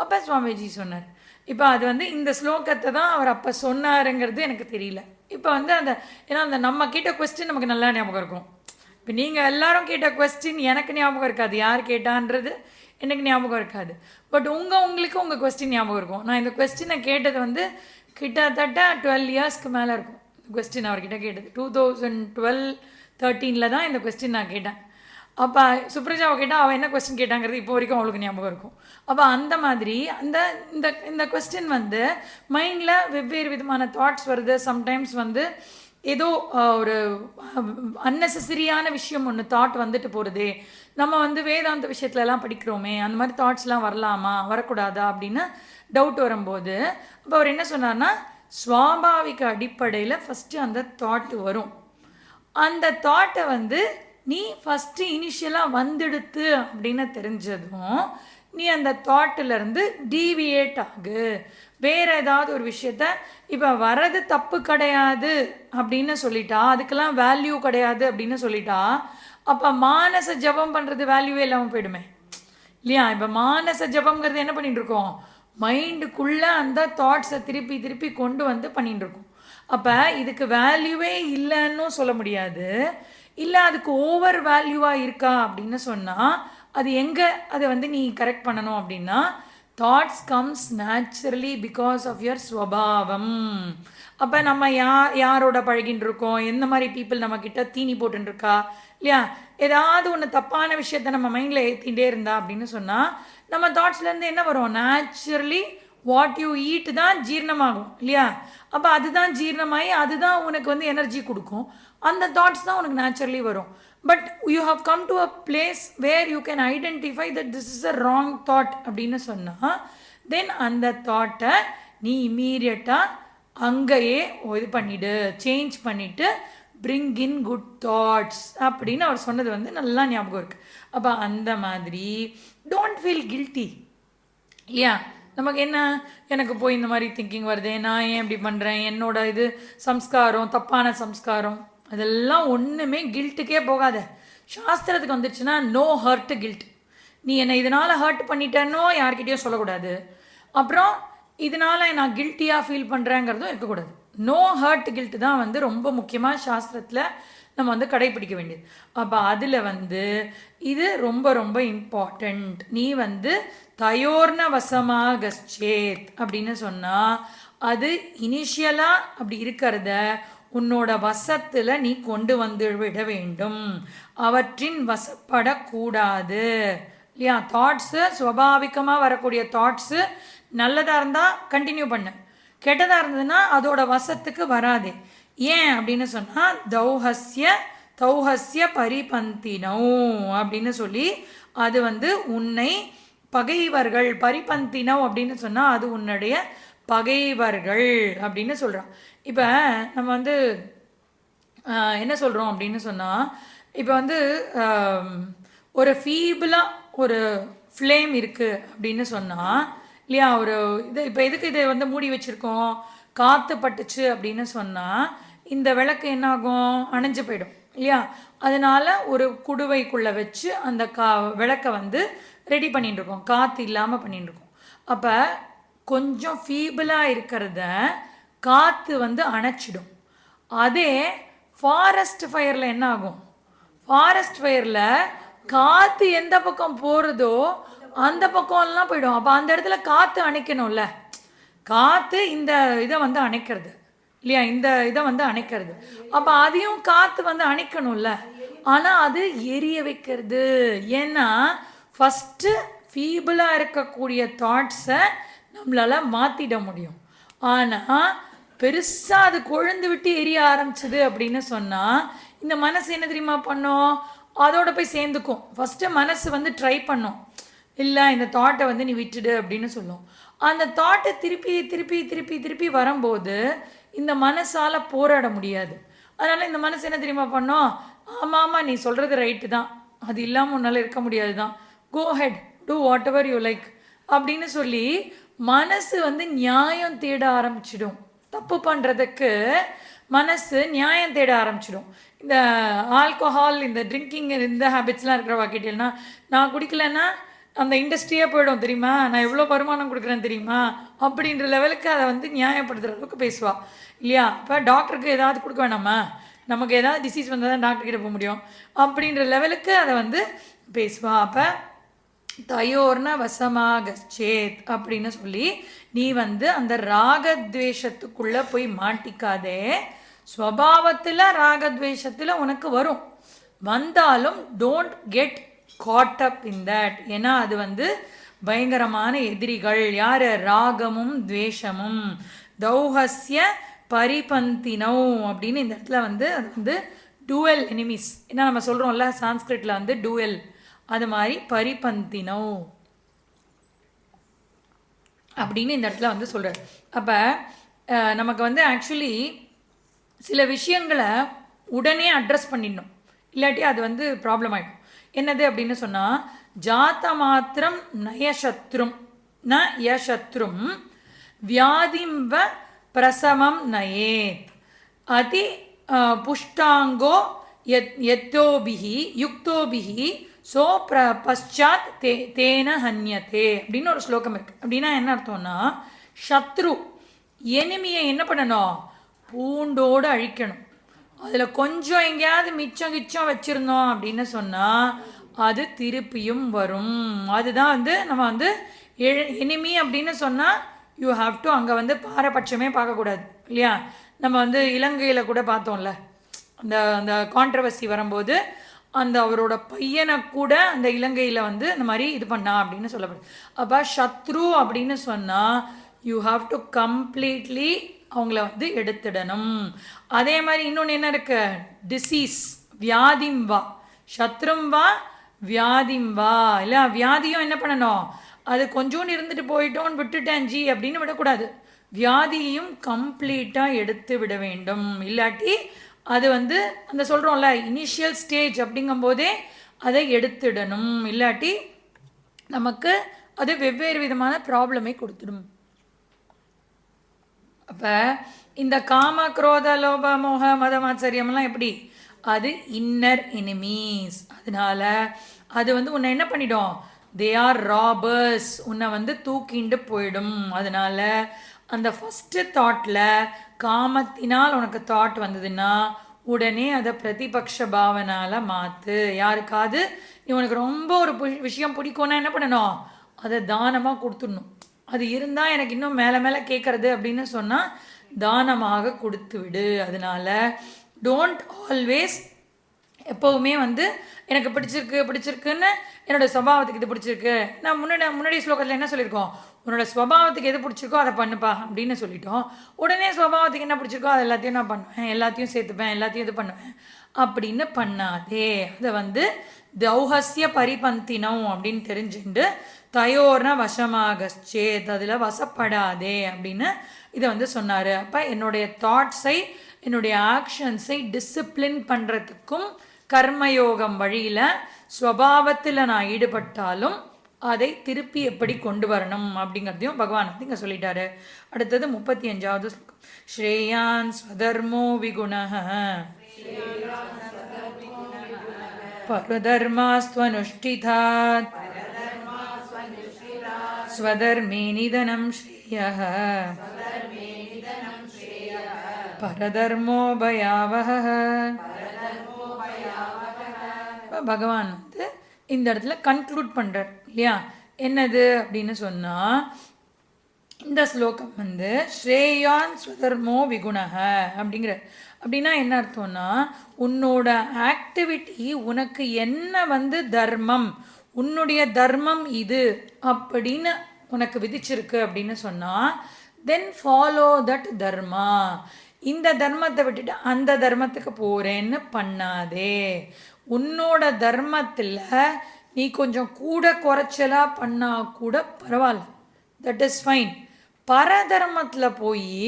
அப்போ சுவாமிஜி சொன்னார். இப்போ அது வந்து இந்த ஸ்லோகத்தை தான் அவர் அப்போ சொன்னாருங்கிறது எனக்கு தெரியல. இப்போ வந்து அந்த ஏன்னா அந்த நம்ம கேட்ட கொஸ்டின் நமக்கு நல்லா ஞாபகம் இருக்கும். இப்போ நீங்கள் எல்லாரும் கேட்ட கொஸ்டின் எனக்கு ஞாபகம் இருக்காது, யார் கேட்டான்றது எனக்கு ஞாபகம் இருக்காது. பட் உங்களுக்கு உங்கள் கொஸ்டின் ஞாபகம் இருக்கும். நான் இந்த கொஸ்டினை கேட்டது வந்து கிட்டத்தட்ட 12 இயர்ஸ்க்கு மேலே இருக்கும். கொஸ்டின் அவர்கிட்ட கேட்டது 2012-13 தான் இந்த கொஸ்டின் நான் கேட்டேன். அப்போ சுப்ரஜாவை கேட்டால் அவள் என்ன கொஸ்டின் கேட்டாங்கிறது இப்போ வரைக்கும் அவளுக்கு ஞாபகம் இருக்கும். அப்போ அந்த மாதிரி இந்த கொஸ்டின் வந்து மைண்டில் வெவ்வேறு விதமான தாட்ஸ் வருது. சம்டைம்ஸ் வந்து ஏதோ ஒரு அன்னெசரியான விஷயம் ஒன்று தாட் வந்துட்டு போகிறதே, நம்ம வந்து வேதாந்த விஷயத்துலலாம் படிக்கிறோமே அந்த மாதிரி தாட்ஸ்லாம் வரலாமா வரக்கூடாதா அப்படின்னு டவுட் வரும்போது அப்போ அவர் என்ன சொன்னார்னா, ஸ்வாபாவிக அடிப்படையில் ஃபஸ்ட்டு அந்த தாட் வரும். அந்த தாட்டை வந்து நீ ஃபஸ்ட்டு இனிஷியலாக வந்துடுத்து அப்படின்னு தெரிஞ்சதும் நீ அந்த தாட்டிலேருந்து டீவியேட் ஆகு, வேறு ஏதாவது ஒரு விஷயத்த இப்போ வர்றது தப்பு கிடையாது அப்படின்னு சொல்லிட்டா, அதுக்கெல்லாம் வேல்யூ கிடையாது அப்படின்னு சொல்லிட்டா, அப்போ மானச ஜபம் பண்ணுறது வேல்யூவே இல்லாமல் போயிடுமே இல்லையா? இப்போ மானச ஜபம்ங்கிறது என்ன பண்ணிட்டு இருக்கோம், மைண்டுக்குள்ளே அந்த தாட்ஸை திருப்பி திருப்பி கொண்டு வந்து பண்ணிட்டு இருக்கோம். அப்போ இதுக்கு வேல்யூவே இல்லைன்னு சொல்ல முடியாது. இல்லை அதுக்கு ஓவர் வேல்யூவாக இருக்கா அப்படின்னு சொன்னால் அது எங்கே அதை வந்து நீ கரெக்ட் பண்ணணும் அப்படின்னா, thoughts comes naturally because of your swabhavam. அப்போ நம்ம யாரோட பழகின்னு இருக்கோம், எந்த மாதிரி பீப்புள் நம்மக்கிட்ட தீனி போட்டுருக்கா இல்லையா, ஏதாவது ஒன்று தப்பான விஷயத்த நம்ம மைண்டில் ஏற்றிகிட்டே இருந்தா அப்படின்னு சொன்னால் நம்ம தாட்ஸ்லேருந்து என்ன வரும், நேச்சுரலி வாட் யூ ஈட் தான் ஜீரணமாகும் இல்லையா? அப்போ அதுதான் ஜீரணமாகி அதுதான் உனக்கு வந்து எனர்ஜி கொடுக்கும். அந்த தாட்ஸ் தான் உனக்கு நேச்சுரலி வரும். But you have come to a place where you can identify that this is a wrong thought அப்படின்னு சொன்னால் தென் அந்த தாட்டை நீ இம்மீடியட்டாக அங்கேயே இது பண்ணிவிடு, சேஞ்ச் பண்ணிவிட்டு பிரிங் இன் குட் தாட்ஸ் அப்படின்னு அவர் சொன்னது வந்து நல்லா ஞாபகம் இருக்குது. அப்போ அந்த மாதிரி டோன்ட் ஃபீல் கில்ட்டி இல்லையா? நமக்கு என்ன, எனக்கு போய் இந்த மாதிரி திங்கிங் வருது, நான் ஏன் இப்படி பண்ணுறேன், என்னோட இது சம்ஸ்காரம் தப்பான சம்ஸ்காரம், அதெல்லாம் ஒன்றுமே கில்ட்டுக்கே போகாத. சாஸ்திரத்துக்கு வந்துடுச்சுன்னா நோ ஹர்ட் கில்ட். நீ என்னை இதனால் ஹர்ட் பண்ணிட்டேன்னோ யார்கிட்டையும் சொல்லக்கூடாது, அப்புறம் இதனால் நான் கில்ட்டியாக ஃபீல் பண்ணுறேங்கிறதும் இருக்கக்கூடாது. நோ ஹர்ட் கில்ட் தான் வந்து ரொம்ப முக்கியமாக சாஸ்திரத்தில் நம்ம வந்து கடைப்பிடிக்க வேண்டியது. அப்போ அதில் வந்து இது ரொம்ப ரொம்ப இம்பார்ட்டண்ட். நீ வந்து தயோர்ண வசமாகச்சேத் அப்படின்னு சொன்னால் அது இனிஷியலாக அப்படி இருக்கிறத உன்னோட வசத்தில் நீ கொண்டு வந்து விட வேண்டும், அவற்றின் வசப்படக்கூடாது இல்லையா? தாட்ஸு சுவாபாவிகமாக வரக்கூடிய தாட்ஸு நல்லதாக இருந்தால் கண்டினியூ பண்ணு, கெட்டதாக இருந்ததுன்னா அதோட வசத்துக்கு வராதே. ஏன் அப்படின்னு சொன்னால் தௌஹஸ்ய பரிபந்தினோ அப்படின்னு சொல்லி அது வந்து உன்னை பகைவர்கள், பரிபந்தினோ அப்படின்னு சொன்னால் அது உன்னுடைய பகைவர்கள் அப்படின்னு சொல்கிறான். இப்போ நம்ம வந்து என்ன சொல்கிறோம் அப்படின்னு சொன்னால், இப்போ வந்து ஒரு ஃபீபிளாக ஒரு ஃப்ளேம் இருக்குது அப்படின்னு சொன்னால் இல்லையா, ஒரு இது இப்போ எதுக்கு இதை வந்து மூடி வச்சுருக்கோம், காற்று பட்டுச்சு அப்படின்னு சொன்னால் இந்த விளக்கு என்னாகும், அணைஞ்சு போயிடும் இல்லையா? அதனால் ஒரு குடுவைக்குள்ளே வச்சு அந்த விளக்கை வந்து ரெடி பண்ணிட்டு இருக்கோம், காற்று இல்லாமல் பண்ணிட்டு இருக்கோம். அப்போ கொஞ்சம் ஃபீபிளாக இருக்கிறத காற்று வந்து அணைச்சிடும். அதே ஃபாரஸ்ட் ஃபயரில் என்ன ஆகும், ஃபாரஸ்ட் ஃபயரில் காற்று எந்த பக்கம் போகிறதோ அந்த பக்கம்லாம் போயிடும். அப்போ அந்த இடத்துல காற்று அணைக்கணும்ல, காற்று இந்த இதை வந்து அணைக்கிறது இல்லையா, இந்த இதை வந்து அணைக்கிறது. அப்போ அதையும் காற்று வந்து அணைக்கணும்ல, ஆனால் அது எரிய வைக்கிறது. ஏன்னா ஃபஸ்ட்டு ஃபீபிளாக இருக்கக்கூடிய தாட்ஸை நம்மளால் மாற்றிட முடியும். ஆனால் பெருசாக அது கொழுந்து விட்டு எரிய ஆரம்பிச்சது அப்படின்னு சொன்னால் இந்த மனசு என்ன தெரியுமா பண்ணோம், அதோட போய் சேர்ந்துக்கும். ஃபஸ்ட்டு மனசு வந்து ட்ரை பண்ணும், இல்லை இந்த தாட்டை வந்து நீ விட்டுடு அப்படின்னு சொல்லும். அந்த தாட்டை திருப்பி திருப்பி திருப்பி திருப்பி வரும்போது இந்த மனசால் போராட முடியாது. அதனால் இந்த மனசு என்ன தெரியுமா பண்ணோம், ஆமாம் ஆமாம் நீ சொல்கிறது ரைட்டு தான், அது இல்லாமல் உன்னால் இருக்க முடியாது தான், go ahead do whatever you like அப்படின்னு சொல்லி மனசு வந்து நியாயம் தேட ஆரம்பிச்சிடும். தப்பு பண்ணுறதுக்கு மனசு நியாயம் தேட ஆரம்பிச்சிடும். இந்த ஆல்கஹால், இந்த ட்ரிங்கிங், இந்த ஹேபிட்ஸ்லாம் இருக்கிறவா கேட்டீங்கன்னா, நான் குடிக்கலைன்னா அந்த இண்டஸ்ட்ரியே போயிடும் தெரியுமா, நான் எவ்வளோ வருமானம் கொடுக்குறேன் தெரியுமா அப்படின்ற லெவலுக்கு அதை வந்து நியாயப்படுத்துகிற அளவுக்கு பேசுவா இல்லையா. இப்போ டாக்டருக்கு ஏதாவது கொடுக்க வேணாமா, நமக்கு ஏதாவது டிசீஸ் வந்தால் தான் டாக்டர்கிட்ட போக முடியும் அப்படின்ற லெவலுக்கு அதை வந்து பேசுவா. அப்போ தயோர்ன வசமாகச்சேத் அப்படின்னு சொல்லி நீ வந்து அந்த ராகத்வேஷத்துக்குள்ளே போய் மாட்டிக்காதே. ஸ்வபாவத்தில் ராகத்வேஷத்தில் உனக்கு வரும், வந்தாலும் don't get caught up in that. ஏன்னா அது வந்து பயங்கரமான எதிரிகள். யார்? ராகமும் துவேஷமும். தௌஹஸ்ய பரிபந்தினோ அப்படின்னு இந்த இடத்துல வந்து அது வந்து டூவல் எனிமீஸ். ஏன்னா நம்ம சொல்கிறோம்ல சான்ஸ்கிரிட்டில் வந்து டூவல், அது மாதிரி பரிபந்தினோ அப்படின்னு இந்த இடத்துல வந்து சொல்கிறார். அப்போ நமக்கு வந்து ஆக்சுவலி சில விஷயங்களை உடனே அட்ரஸ் பண்ணிடணும், இல்லாட்டி அது வந்து ப்ராப்ளம் ஆகிடும். என்னது அப்படின்னு சொன்னால், ஜாத்த மாத்திரம் நயசத்ரும் ந யசத்ரும் வியாதிம்ப பிரசவம் நயேத் அதி புஷ்டாங்கோ யத்தோபிஹி யுக்தோபிஹி சோ பశ్చాத் தேன ஹன்யத்தே அப்படின்னு ஒரு ஸ்லோகம் இருக்குது. அப்படின்னா என்ன அர்த்தம்னா, சத்ரு எனிமியை என்ன பண்ணணும்? பூண்டோடு அழிக்கணும். அதில் கொஞ்சம் எங்கேயாவது மிச்சம் கிச்சம் வச்சுருந்தோம் அப்படின்னு சொன்னால் அது திருப்பியும் வரும். அதுதான் வந்து நம்ம வந்து எனிமி அப்படின்னு சொன்னால் யூ ஹாவ் டு அங்கே வந்து பாரபட்சமே பார்க்கக்கூடாது இல்லையா. நம்ம வந்து இலங்கையில் கூட பார்த்தோம்ல, அந்த அந்த கான்ட்ரவர்சி வரும்போது அந்த அவரோட பையனை கூட அந்த இலங்கையில் வந்து இந்த மாதிரி இது பண்ணா அப்படின்னு சொல்லப்படுது. அப்போ சத்ரு அப்படின்னு சொன்னால் யூ ஹாவ் டு கம்ப்ளீட்லி அவங்கள வந்து எடுத்துடணும். அதே மாதிரி இன்னொன்று என்ன இருக்கு? டிசீஸ், வியாதிம் வா சத்ரும் வா வியாதிம் வா. இல்லை வியாதியும் என்ன பண்ணணும்? அது கொஞ்சோண்டு இருந்துட்டு போயிட்டோன்னு விட்டுட்டேன் ஜி அப்படின்னு விடக்கூடாது. வியாதியையும் கம்ப்ளீட்டாக எடுத்து விட வேண்டும். இல்லாட்டி அது வந்து அந்த சொல்கிறோம்ல இனிஷியல் ஸ்டேஜ் அப்படிங்கும்போதே அதை எடுத்துடணும். இல்லாட்டி நமக்கு அது வெவ்வேறு விதமான ப்ராப்ளமை கொடுத்துடும். அப்போ இந்த காம குரோத லோப மோக மதம் ஆச்சரியம்லாம் எப்படி? அது இன்னர் எனிமீஸ். அதனால அது வந்து உன்னை என்ன பண்ணிடும்? They are robbers. உன்னை வந்து தூக்கிண்டு போயிடும். அதனால அந்த ஃபஸ்ட்டு தாட்டில் காமத்தினால் உனக்கு தாட் வந்ததுன்னா உடனே அதை பிரதிபக்ஷ பாவனால் மாற்று. யாருக்காவது இவனுக்கு ரொம்ப ஒரு விஷயம் பிடிக்கும்னா என்ன பண்ணணும்? அதை தானமாக கொடுத்துடணும். அது இருந்தால் எனக்கு இன்னும் மேலே மேலே கேட்குறது அப்படின்னு சொன்னால் தானமாக கொடுத்து விடு. அதனால டோன்ட் ஆல்வேஸ் எப்போவுமே வந்து எனக்கு பிடிச்சிருக்குன்னு என்னோடய ஸ்வபாவத்துக்கு இது பிடிச்சிருக்கு. நான் முன்னாடி ஸ்லோகத்தில் என்ன சொல்லியிருக்கோம்? உன்னோட ஸ்வபாவத்துக்கு எது பிடிச்சிருக்கோ அதை பண்ணுப்பா அப்படின்னு சொல்லிட்டோம். உடனே ஸ்வபாவத்துக்கு என்ன பிடிச்சிருக்கோ அது எல்லாத்தையும் நான் பண்ணுவேன், எல்லாத்தையும் சேர்த்துப்பேன், எல்லாத்தையும் இது பண்ணுவேன் அப்படின்னு பண்ணாதே. அதை வந்து தௌஹஸ்ய பரிபந்தினம் அப்படின்னு தெரிஞ்சுட்டு தயோர்ன வசமாகச்சேத், அதில் வசப்படாதே அப்படின்னு இதை வந்து சொன்னார். அப்போ என்னுடைய தாட்ஸை, என்னுடைய ஆக்ஷன்ஸை டிசிப்ளின் பண்ணுறதுக்கும் கர்மயோகம் வழியில் ஸ்வபாவத்தில் நான் ஈடுபட்டாலும் அதை திருப்பி எப்படி கொண்டு வரணும் அப்படிங்கிறதையும் பகவான் வந்து இங்கே சொல்லிட்டாரு. அடுத்தது 35வது ஸ்லோகம். ஸ்ரேயான் ஸ்வதர்மோ விகுணஹ பரதர்மாஸ்வனுஷ்டிதாத் ஸ்வதர்மே நிதனம் ஸ்ரேயः பரதர்மோ பயாவஹ. பகவான் வந்து இந்த இடத்துல கன்க்ளூட் பண்ணுறார் இல்லையா. என்னது அப்படின்னு சொன்னால், இந்த ஸ்லோகம் வந்து ஸ்ரேயான் ஸ்வதர்மோ விகுணஹ அப்படிங்கிற. அப்படின்னா என்ன அர்த்தம்னா, உன்னோட ஆக்டிவிட்டி உனக்கு என்ன வந்து தர்மம், உன்னுடைய தர்மம் இது அப்படின்னு உனக்கு விதிச்சிருக்கு அப்படின்னு சொன்னால் தென் ஃபாலோ தட் தர்மா. இந்த தர்மத்தை விட்டுட்டு அந்த தர்மத்துக்கு போகிறேன்னு பண்ணாதே. உன்னோட தர்மத்தில் நீ கொஞ்சம் கூட குறைச்சலாக பண்ணால் கூட பரவாயில்ல, தட் இஸ் ஃபைன். பரதர்மத்தில் போய்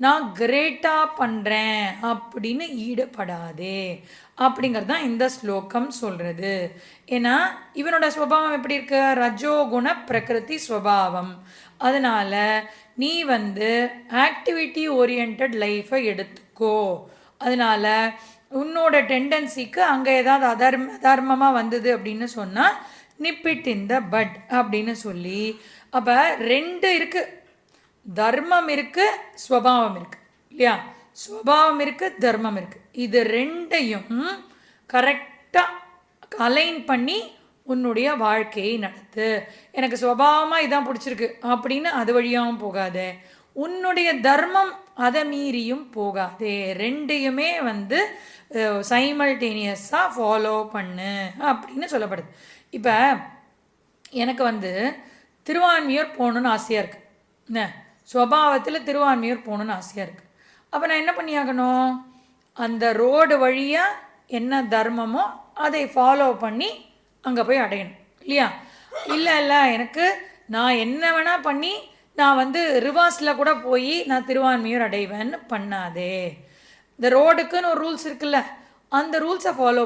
நான் கிரேட்டாக பண்ணுறேன் அப்படின்னு ஈடுபடாதே அப்படிங்கிறது தான் இந்த ஸ்லோகம் சொல்கிறது. ஏன்னா இவனோட ஸ்வபாவம் எப்படி இருக்கு? ரஜோகுண பிரகிருதி ஸ்வபாவம். அதனால் நீ ஆக்டிவிட்டி ஓரியன்ட் லைஃப்பை எடுத்துக்கோ. அதனால் உன்னோட டெண்டன்சிக்கு அங்கே ஏதாவது அதர்மமாக வந்தது அப்படின்னு சொன்னால் நிப்பிட் இந்த பட் அப்படின்னு சொல்லி, அப்போ 2 இருக்குது. தர்மம் இருக்குது, ஸ்வபாவம் இருக்குது இல்லையா? ஸ்வபாவம் இருக்குது, தர்மம் இருக்குது. இது 2ஐயும் கரெக்டாக அலைன் பண்ணி உன்னுடைய வாழ்க்கையை நடத்து. எனக்கு ஸ்வபாவமாக இதான் பிடிச்சிருக்கு அப்படின்னு அது வழியாகவும் போகாதே, உன்னுடைய தர்மம் அதை மீறியும் போகாதே. 2ஐயுமே சைமல்டேனியஸாக ஃபாலோ பண்ணு அப்படின்னு சொல்லப்படுது. இப்போ எனக்கு திருவான்மியூர் போகணுன்னு ஆசையாக இருக்குது. என்ன ஸ்வபாவத்தில் திருவான்மியூர் போகணுன்னு ஆசையாக இருக்குது. அப்போ நான் என்ன பண்ணியாகணும்? அந்த ரோடு வழியாக என்ன தர்மமோ அதை ஃபாலோ பண்ணி அங்கே போய் அடையணும் இல்லையா? இல்லை எனக்கு நான் என்ன வேணால் பண்ணி நான் ரிவர்ஸில் கூட போய் நான் திருவான்மியூர் அடைவேன்னு பண்ணாதே. இந்த ரோடுக்குன்னு ஒரு ரூல்ஸ் இருக்குல்ல, அந்த ரூல்ஸை ஃபாலோ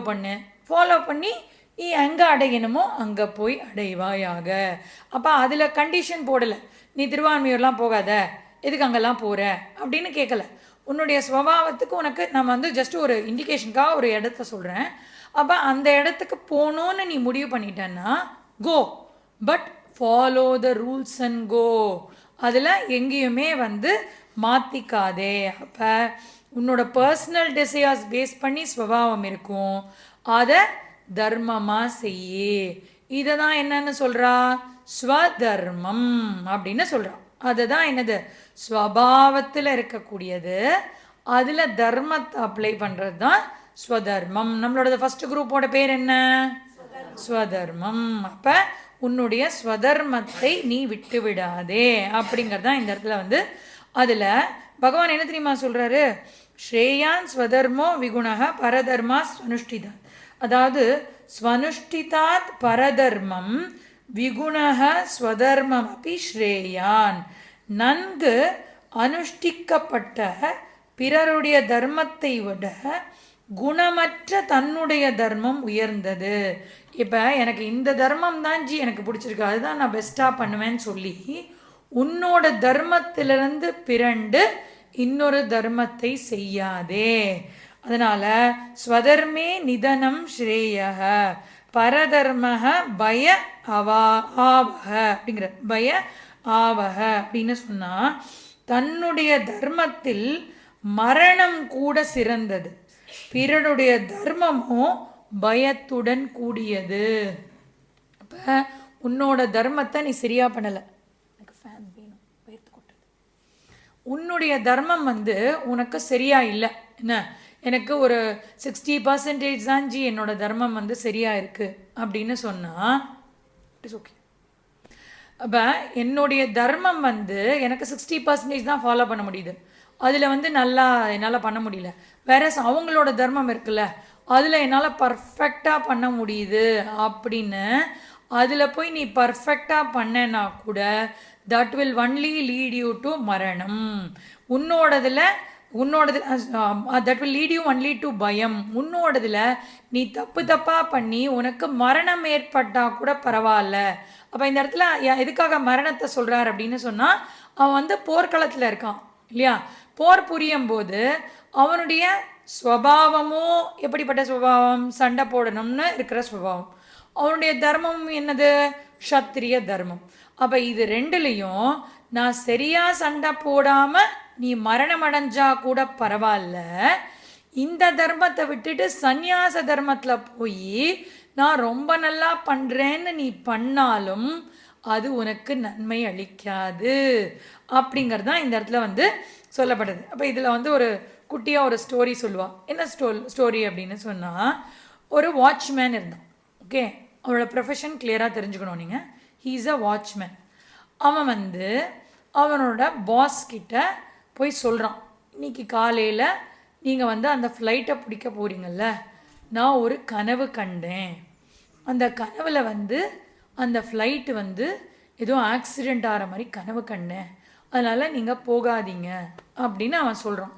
பண்ணி நீ எங்கே அடையணுமோ அங்கே போய் அடைவாயாக. அப்போ அதில் கண்டிஷன் போடலை, நீ திருவான்மியூர்லாம் போகாத, எதுக்கு அங்கெல்லாம் போகிற அப்படின்னு கேட்கல. உன்னுடைய ஸ்வபாவத்துக்கு உனக்கு நம்ம ஜஸ்ட் ஒரு இண்டிகேஷனுக்காக ஒரு இடத்த சொல்கிறேன். அப்போ அந்த இடத்துக்கு போகணுன்னு நீ முடிவு பண்ணிட்டேன்னா go, but follow the rules and go. அதில் எங்கேயுமே மாற்றிக்காதே. அப்போ உன்னோட பர்சனல் டிசையர்ஸ் பேஸ் பண்ணி ஸ்வபாவம் இருக்கும், அதை தர்மமாக செய்யே. இதை தான் என்னன்னு சொல்கிறா? ஸ்வதர்மம் அப்படின்னு சொல்கிறா. அதுதான் என்னது? ஸ்வபாவத்தில் இருக்கக்கூடியது, அதில் தர்மத்தை அப்ளை பண்ணுறது தான் ஸ்வதர்மம். நம்மளோட ஃபர்ஸ்ட் குரூப்போட பேர் என்ன? ஸ்வதர்மம். அப்போ உன்னுடைய ஸ்வதர்மத்தை நீ விட்டு விடாதே அப்படிங்கிறது தான் இந்த இடத்துல அதில் பகவான் என்ன தெரியுமா சொல்கிறாரு? ஸ்ரேயான் ஸ்வதர்மோ விகுணக பரதர்மா ஸ்வனுஷ்டிதா. அதாவது ஸ்வனுஷ்டிதாத் பரதர்மம் விகுணக ஸ்வதர்மம் அப்படி ஸ்ரேயான். நன்கு அனுஷ்டிக்கப்பட்ட பிறருடைய தர்மத்தை விட குணமற்ற தன்னுடைய தர்மம் உயர்ந்தது. இப்போ எனக்கு இந்த தர்மம் தான் எனக்கு பிடிச்சிருக்கு, அதுதான் நான் பெஸ்ட்டாக பண்ணுவேன்னு சொல்லி உன்னோட தர்மத்திலிருந்து பிறண்டு இன்னொரு தர்மத்தை செய்யாதே. அதனால் ஸ்வதர்மே நிதனம் ஸ்ரேயக பரதர்மக பய ஆவக அப்படிங்கிற பய ஆவக அப்படின்னு சொன்னால் தன்னுடைய தர்மத்தில் மரணம் கூட சிறந்தது, பிறனுடைய தர்மமும் பயத்துடன் கூடியது. அப்போ உன்னோட தர்மத்தை நீ சரியாக பண்ணலை. எனக்கு ஃபேன் வேணும், பயத்து கொட்டுது. உன்னுடைய தர்மம் உனக்கு சரியா இல்லை. என்ன, எனக்கு ஒரு 60% தான் என்னோட தர்மம் சரியாக இருக்குது அப்படின்னு சொன்னால் இட்ஸ் ஓகே. அப்போ என்னுடைய தர்மம் எனக்கு 60% தான் ஃபாலோ பண்ண முடியுது, அதில் நல்லா என்னால் பண்ண முடியல. வேற அவங்களோட தர்மம் இருக்குல்ல, அதில் என்னால் பர்ஃபெக்டாக பண்ண முடியுது அப்படின்னு அதில் போய் நீ பர்ஃபெக்டாக பண்ணனா கூட that will only lead you to மரணம். உன்னோடதில் that will lead you only to பயம். உன்னோடதில் நீ தப்பாக பண்ணி உனக்கு மரணம் ஏற்பட்டால் கூட பரவாயில்ல. அப்போ இந்த இடத்துல எதுக்காக மரணத்தை சொல்கிறார் அப்படின்னு சொன்னால், அவன் போர்க்களத்தில் இருக்கான் இல்லையா? போர் புரியும் போது அவனுடைய ஸ்வபாவமும் எப்படிப்பட்ட ஸ்வபாவம்? சண்டை போடணும்னு இருக்கிற ஸ்வபாவம். அவனுடைய தர்மம் என்னது? க்ஷத்ரிய தர்மம். அப்போ இது 2லையும் நான் சரியாக சண்டை போடாமல் நீ மரணம் அடைஞ்சா கூட பரவாயில்ல, இந்த தர்மத்தை விட்டுட்டு சந்நியாச தர்மத்தில் போய் நான் ரொம்ப நல்லா பண்ணுறேன்னு நீ பண்ணாலும் அது உனக்கு நன்மை அளிக்காது அப்படிங்கிறது தான் இந்த இடத்துல சொல்லப்படுது. அப்போ இதில் ஒரு குட்டியாக ஒரு ஸ்டோரி சொல்லுவாள். என்ன ஸ்டோரி அப்படின்னு சொன்னால், ஒரு வாட்ச்மேன் இருந்தான். ஓகே, அவனோட ப்ரொஃபஷன் கிளியராக தெரிஞ்சுக்கணும் நீங்கள். He is a watchman. அவன் அவனோட பாஸ் கிட்ட போய் சொல்கிறான், இன்றைக்கி காலையில் நீங்கள் அந்த ஃப்ளைட்டை பிடிக்க போகிறீங்கள்ல, நான் ஒரு கனவு கண்டேன். அந்த கனவில் அந்த ஃப்ளைட்டு ஏதோ ஆக்சிடெண்ட் ஆகிற மாதிரி கனவு கண்டேன். அதனால் நீங்கள் போகாதீங்க அப்படின்னு அவன் சொல்கிறான்.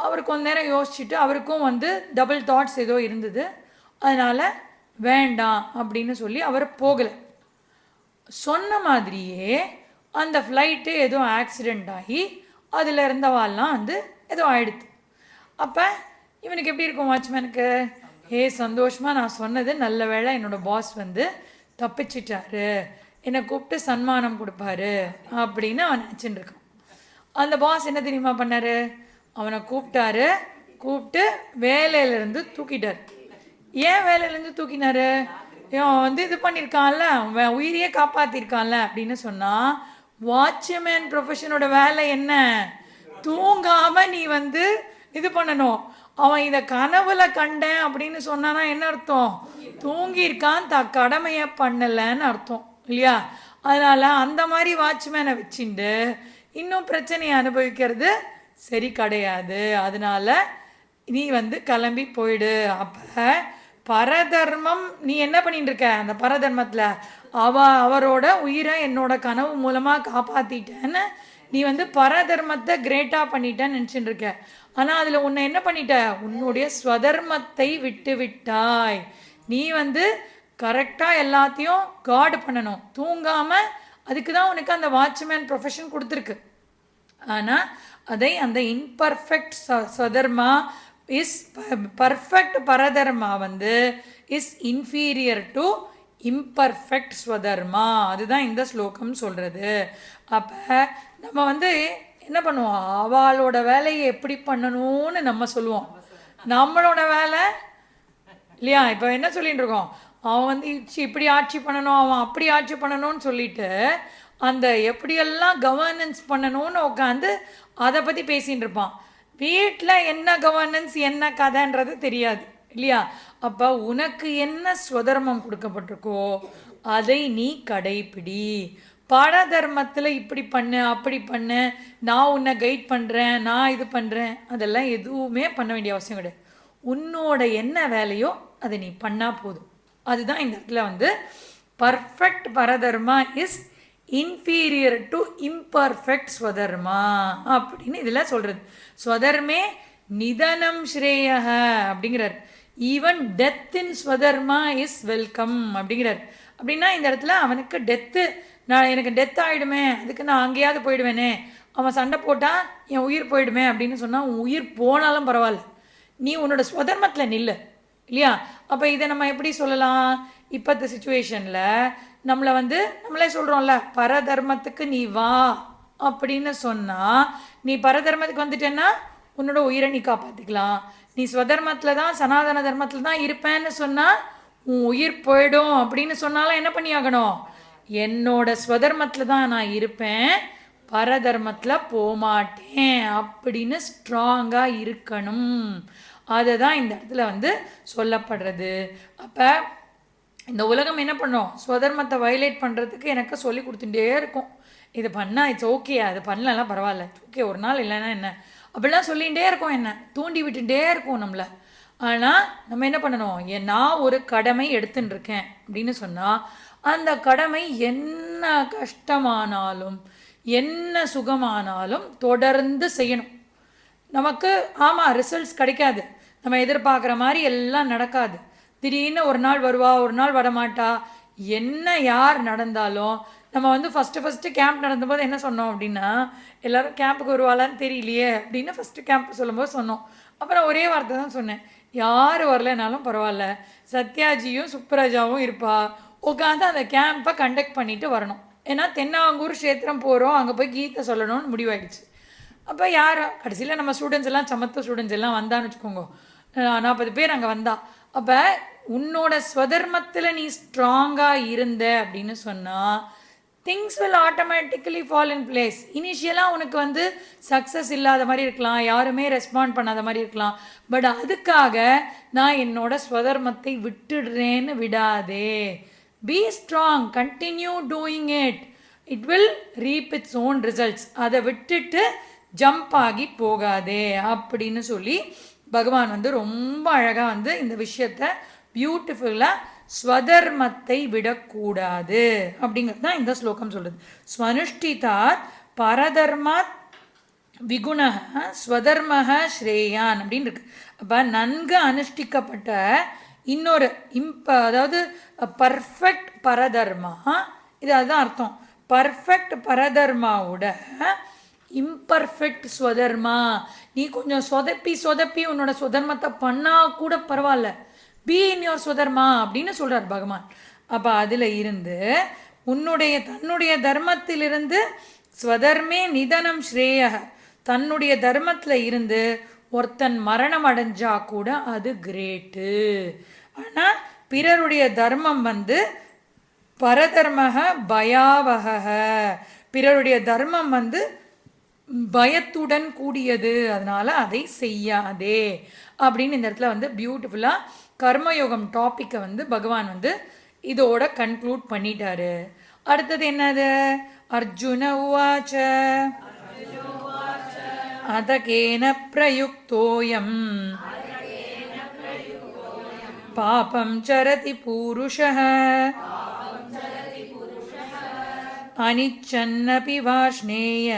அவர் கொஞ்ச நேரம் யோசிச்சுட்டு அவருக்கும் வந்து டபுள் தாட்ஸ் ஏதோ இருந்தது. அதனால் வேண்டாம் அப்படின்னு சொல்லி அவர் போகலை. சொன்ன மாதிரியே அந்த ஃப்ளைட்டு ஏதோ ஆக்சிடெண்ட் ஆகி அதில் இருந்தவாள்லாம் வந்து ஏதோ ஆயிடுது. அப்போ இவனுக்கு எப்படி இருக்கும் வாட்ச்மேனுக்கு, சந்தோஷமாக நான் சொன்னது நல்ல வேளை என்னோடய பாஸ் வந்து தப்பிச்சிட்டாரு, என்னை கூப்பிட்டு சன்மானம் கொடுப்பாரு அப்படின்னு அவன் நினச்சிட்டு இருக்கான். அந்த பாஸ் என்ன தெரியுமா பண்ணார், அவனை கூப்பிட்டு வேலையிலேருந்து தூக்கிட்டார். ஏன் வேலையிலேருந்து தூக்கினார், இவன் வந்து இது பண்ணியிருக்கான்ல, அவன் உயிரையே காப்பாற்றிருக்கான்ல அப்படின்னு சொன்னால், வாட்ச்மேன் ப்ரொஃபஷனோட வேலை என்ன, தூங்காமல் நீ வந்து இது பண்ணணும். அவன் இதை கனவுல கண்டேன் அப்படின்னு சொன்னானா என்ன அர்த்தம், தூங்கியிருக்கான், கடமையை பண்ணலைன்னு அர்த்தம் இல்லையா. அதனால் அந்த மாதிரி வாட்ச்மேனை வச்சுட்டு இன்னும் பிரச்சனையை அனுபவிக்கிறது சரி கிடையாது. அதனால நீ வந்து கிளம்பி போயிடு. அப்போ பரதர்மம் நீ என்ன பண்ணிட்டு இருக்க, அந்த பரதர்மத்தில் அவரோட உயிரை என்னோட கனவு மூலமாக காப்பாற்றிட்டேன்னு நீ வந்து பரதர்மத்தை கிரேட்டாக பண்ணிட்டேன்னு நினச்சிட்டு இருக்க. ஆனால் அதில் உன்னை என்ன பண்ணிட்ட, உன்னுடைய ஸ்வதர்மத்தை விட்டு விட்டாய். நீ வந்து கரெக்டாக எல்லாத்தையும் கார்டு பண்ணணும், தூங்காமல். அதுக்கு தான் உனக்கு அந்த வாட்ச்மேன் ப்ரொஃபஷன் கொடுத்துருக்கு. ஆனால் அதை அந்த இன்பர்ஃபெக்ட் ஸ்வதர்மா இஸ் பர்ஃபெக்ட் பரதர்மா வந்து is inferior to imperfect swadharma. அதுதான் இந்த ஸ்லோகம் சொல்கிறது. அப்போ நம்ம வந்து என்ன பண்ணுவோம், அவளோட வேலையை எப்படி பண்ணணும்னு நம்ம சொல்லுவோம், நம்மளோட வேலை இல்லையா. இப்போ என்ன சொல்லிட்டு இருக்கோம், அவன் வந்து இப்படி ஆட்சி பண்ணணும், அவன் அப்படி ஆட்சி பண்ணணும்னு சொல்லிட்டு அந்த எப்படியெல்லாம் கவர்னன்ஸ் பண்ணணும்னு உட்காந்து அதை பற்றி பேசின்னு இருப்பான். வீட்டில் என்ன கவர்னன்ஸ் என்ன கதைன்றது தெரியாது இல்லையா. அப்போ உனக்கு என்ன ஸ்வதர்மம் கொடுக்கப்பட்டிருக்கோ அதை நீ கடைப்பிடி. பரதர்மத்தில் இப்படி பண்ணு அப்படி பண்ணு, நான் உன்னை கைட் பண்ணுறேன், நான் இது பண்ணுறேன், அதெல்லாம் எதுவுமே பண்ண வேண்டிய அவசியம் கிடையாது. உன்னோட என்ன வேலையோ அதை நீ பண்ணால் போதும். அதுதான் இந்த இடத்துல வந்து perfect paradharma is inferior to imperfect swadharma அப்படின்னு இதில் சொல்கிறது. ஸ்வதர்மே நிதனம் ஸ்ரேயஹ அப்படிங்கிறார். Even death in swadharma is welcome அப்படிங்கிறார். அப்படின்னா இந்த இடத்துல அவனுக்கு டெத்து, எனக்கு டெத் ஆகிடுமே, அதுக்கு நான் அங்கேயாவது போயிடுவேனே, அவன் சண்டை போட்டால் என் உயிர் போயிடுமே அப்படின்னு சொன்னால் உன் உயிர் போனாலும் பரவாயில்ல, நீ உன்னோட ஸ்வதர்மத்தில் நில்லு இல்லையா. அப்போ இதை நம்ம எப்படி சொல்லலாம், இப்போத்த சுச்சுவேஷனில் நம்மளை வந்து நம்மளே சொல்கிறோம்ல, பரதர்மத்துக்கு நீ வா அப்படின்னு சொன்னால், நீ பரதர்மத்துக்கு வந்துட்டேன்னா உன்னோட உயிரை நீ காப்பாற்றிக்கலாம். நீ ஸ்வதர்மத்தில் தான் சனாதன தர்மத்தில் தான் இருப்பேன்னு சொன்னால் உன் உயிர் போயிடும் அப்படின்னு சொன்னாலும் என்ன பண்ணி ஆகணும், என்னோட ஸ்வதர்மத்தில் தான் நான் இருப்பேன், பரதர்மத்தில் போகமாட்டேன் அப்படின்னு ஸ்ட்ராங்காக இருக்கணும். அதை தான் இந்த இடத்துல வந்து சொல்லப்படுறது. அப்போ இந்த உலகம் என்ன பண்ணோம், ஸ்வதர்மத்தை வயலேட் பண்ணுறதுக்கு எனக்கு சொல்லி கொடுத்துட்டே இருக்கும். இது பண்ணால் இட்ஸ் ஓகே, அது பண்ணலாம் பரவாயில்ல, ஓகே ஒரு நாள் இல்லைன்னா என்ன அப்படிலாம் சொல்லிகிட்டே இருக்கோம், என்ன தூண்டி விட்டுட்டே இருக்கும் நம்மளை. ஆனால் நம்ம என்ன பண்ணணும், நான் ஒரு கடமை எடுத்துன்னு இருக்கேன் அப்படின்னு சொன்னால் அந்த கடமை என்ன கஷ்டமானாலும் என்ன சுகமானாலும் தொடர்ந்து செய்யணும். நமக்கு ஆமாம் ரிசல்ட்ஸ் கிடைக்காது, நம்ம எதிர்பார்க்குற மாதிரி எல்லாம் நடக்காது. திடீர்னு ஒரு நாள் வருவா, ஒரு நாள் வரமாட்டா. என்ன யார் நடந்தாலும் நம்ம வந்து ஃபஸ்ட்டு கேம்ப் நடந்தபோது என்ன சொன்னோம் அப்படின்னா, எல்லோரும் கேம்புக்கு வருவாளான்னு தெரியலையே அப்படின்னு ஃபஸ்ட்டு கேம்ப் சொல்லும்போது சொன்னோம். அப்புறம் ஒரே வார்த்தை தான் சொன்னேன், யார் வரலைனாலும் பரவாயில்ல, சத்யாஜியும் சுப்ரஜாவும் இருப்பா, உட்காந்து அந்த கேம்பை கண்டக்ட் பண்ணிவிட்டு வரணும். ஏன்னா தென்னாங்கூர் க்ஷேத்திரம் போகிறோம், அங்கே போய் கீதை சொல்லணும்னு முடிவாயிடுச்சு. அப்போ யார் கடைசியில் நம்ம ஸ்டூடெண்ட்ஸ் எல்லாம் சமத்துவ ஸ்டூடெண்ட்ஸ் எல்லாம் வந்தான்னு வச்சுக்கோங்க, 40 பேர் அங்கே வந்தா. அப்போ உன்னோட ஸ்வதர்மத்தில் நீ ஸ்ட்ராங்காக இருந்த அப்படின்னு சொன்னால் things will automatically fall in place. இனிஷியலாக உனக்கு வந்து சக்ஸஸ் இல்லாத மாதிரி இருக்கலாம், யாருமே ரெஸ்பாண்ட் பண்ணாத மாதிரி இருக்கலாம். பட் அதுக்காக நான் என்னோட ஸ்வதர்மத்தை விட்டுடுறேன்னு விடாதே. Be strong, continue doing it, it will ரீப் its own results. அதை விட்டுட்டு ஜம்ப் ஆகி போகாதே அப்படின்னு சொல்லி பகவான் வந்து ரொம்ப அழகாக வந்து இந்த விஷயத்தை பியூட்டிஃபுல்லாக ஸ்வதர்மத்தை விடக்கூடாது அப்படிங்கிறது தான் இந்த ஸ்லோகம் சொல்லுது. ஸ்வனுஷ்டிதாத் பரதர்மாத் விகுணக ஸ்வதர்மக ஸ்ரேயான் அப்படின்னு இருக்கு. அப்போ நன்கு அனுஷ்டிக்கப்பட்ட இன்னொரு அதாவது பர்ஃபெக்ட் பரதர்மா, இது அதுதான் அர்த்தம். பர்ஃபெக்ட் பரதர்மாவோட இம்பர்ஃபெக்ட் ஸ்வதர்மா, நீ கொஞ்சம் சொதப்பி உன்னோட சுதர்மத்தை பண்ணா கூட பரவாயில்ல, பி இன் யோர் சுதர்மா அப்படின்னு சொல்றார் பகவான். அப்போ அதில் இருந்து தன்னுடைய தர்மத்திலிருந்து ஸ்வதர்மே நிதனம் ஸ்ரேய, தன்னுடைய தர்மத்தில் இருந்து ஒருத்தன் மரணம் அடைஞ்சா கூட அது கிரேட்டு. ஆனால் பிறருடைய தர்மம் பரதர்மக பயாவக, பிறருடைய தர்மம் பயத்துடன் கூடியது, அதனால அதை செய்யாதே அப்படின்னு இந்த இடத்துல பியூட்டிஃபுல்லாக கர்மயோகம் டாப்பிக்கை பகவான் இதோட கன்க்ளூட் பண்ணிட்டாரு. அடுத்தது என்னது? அர்ஜுன உவாச்ச அதகேன பிரயுக்தோயம் பாபம் சரதி பூருஷः அனிச்சன்னபி வாஷ்ணேய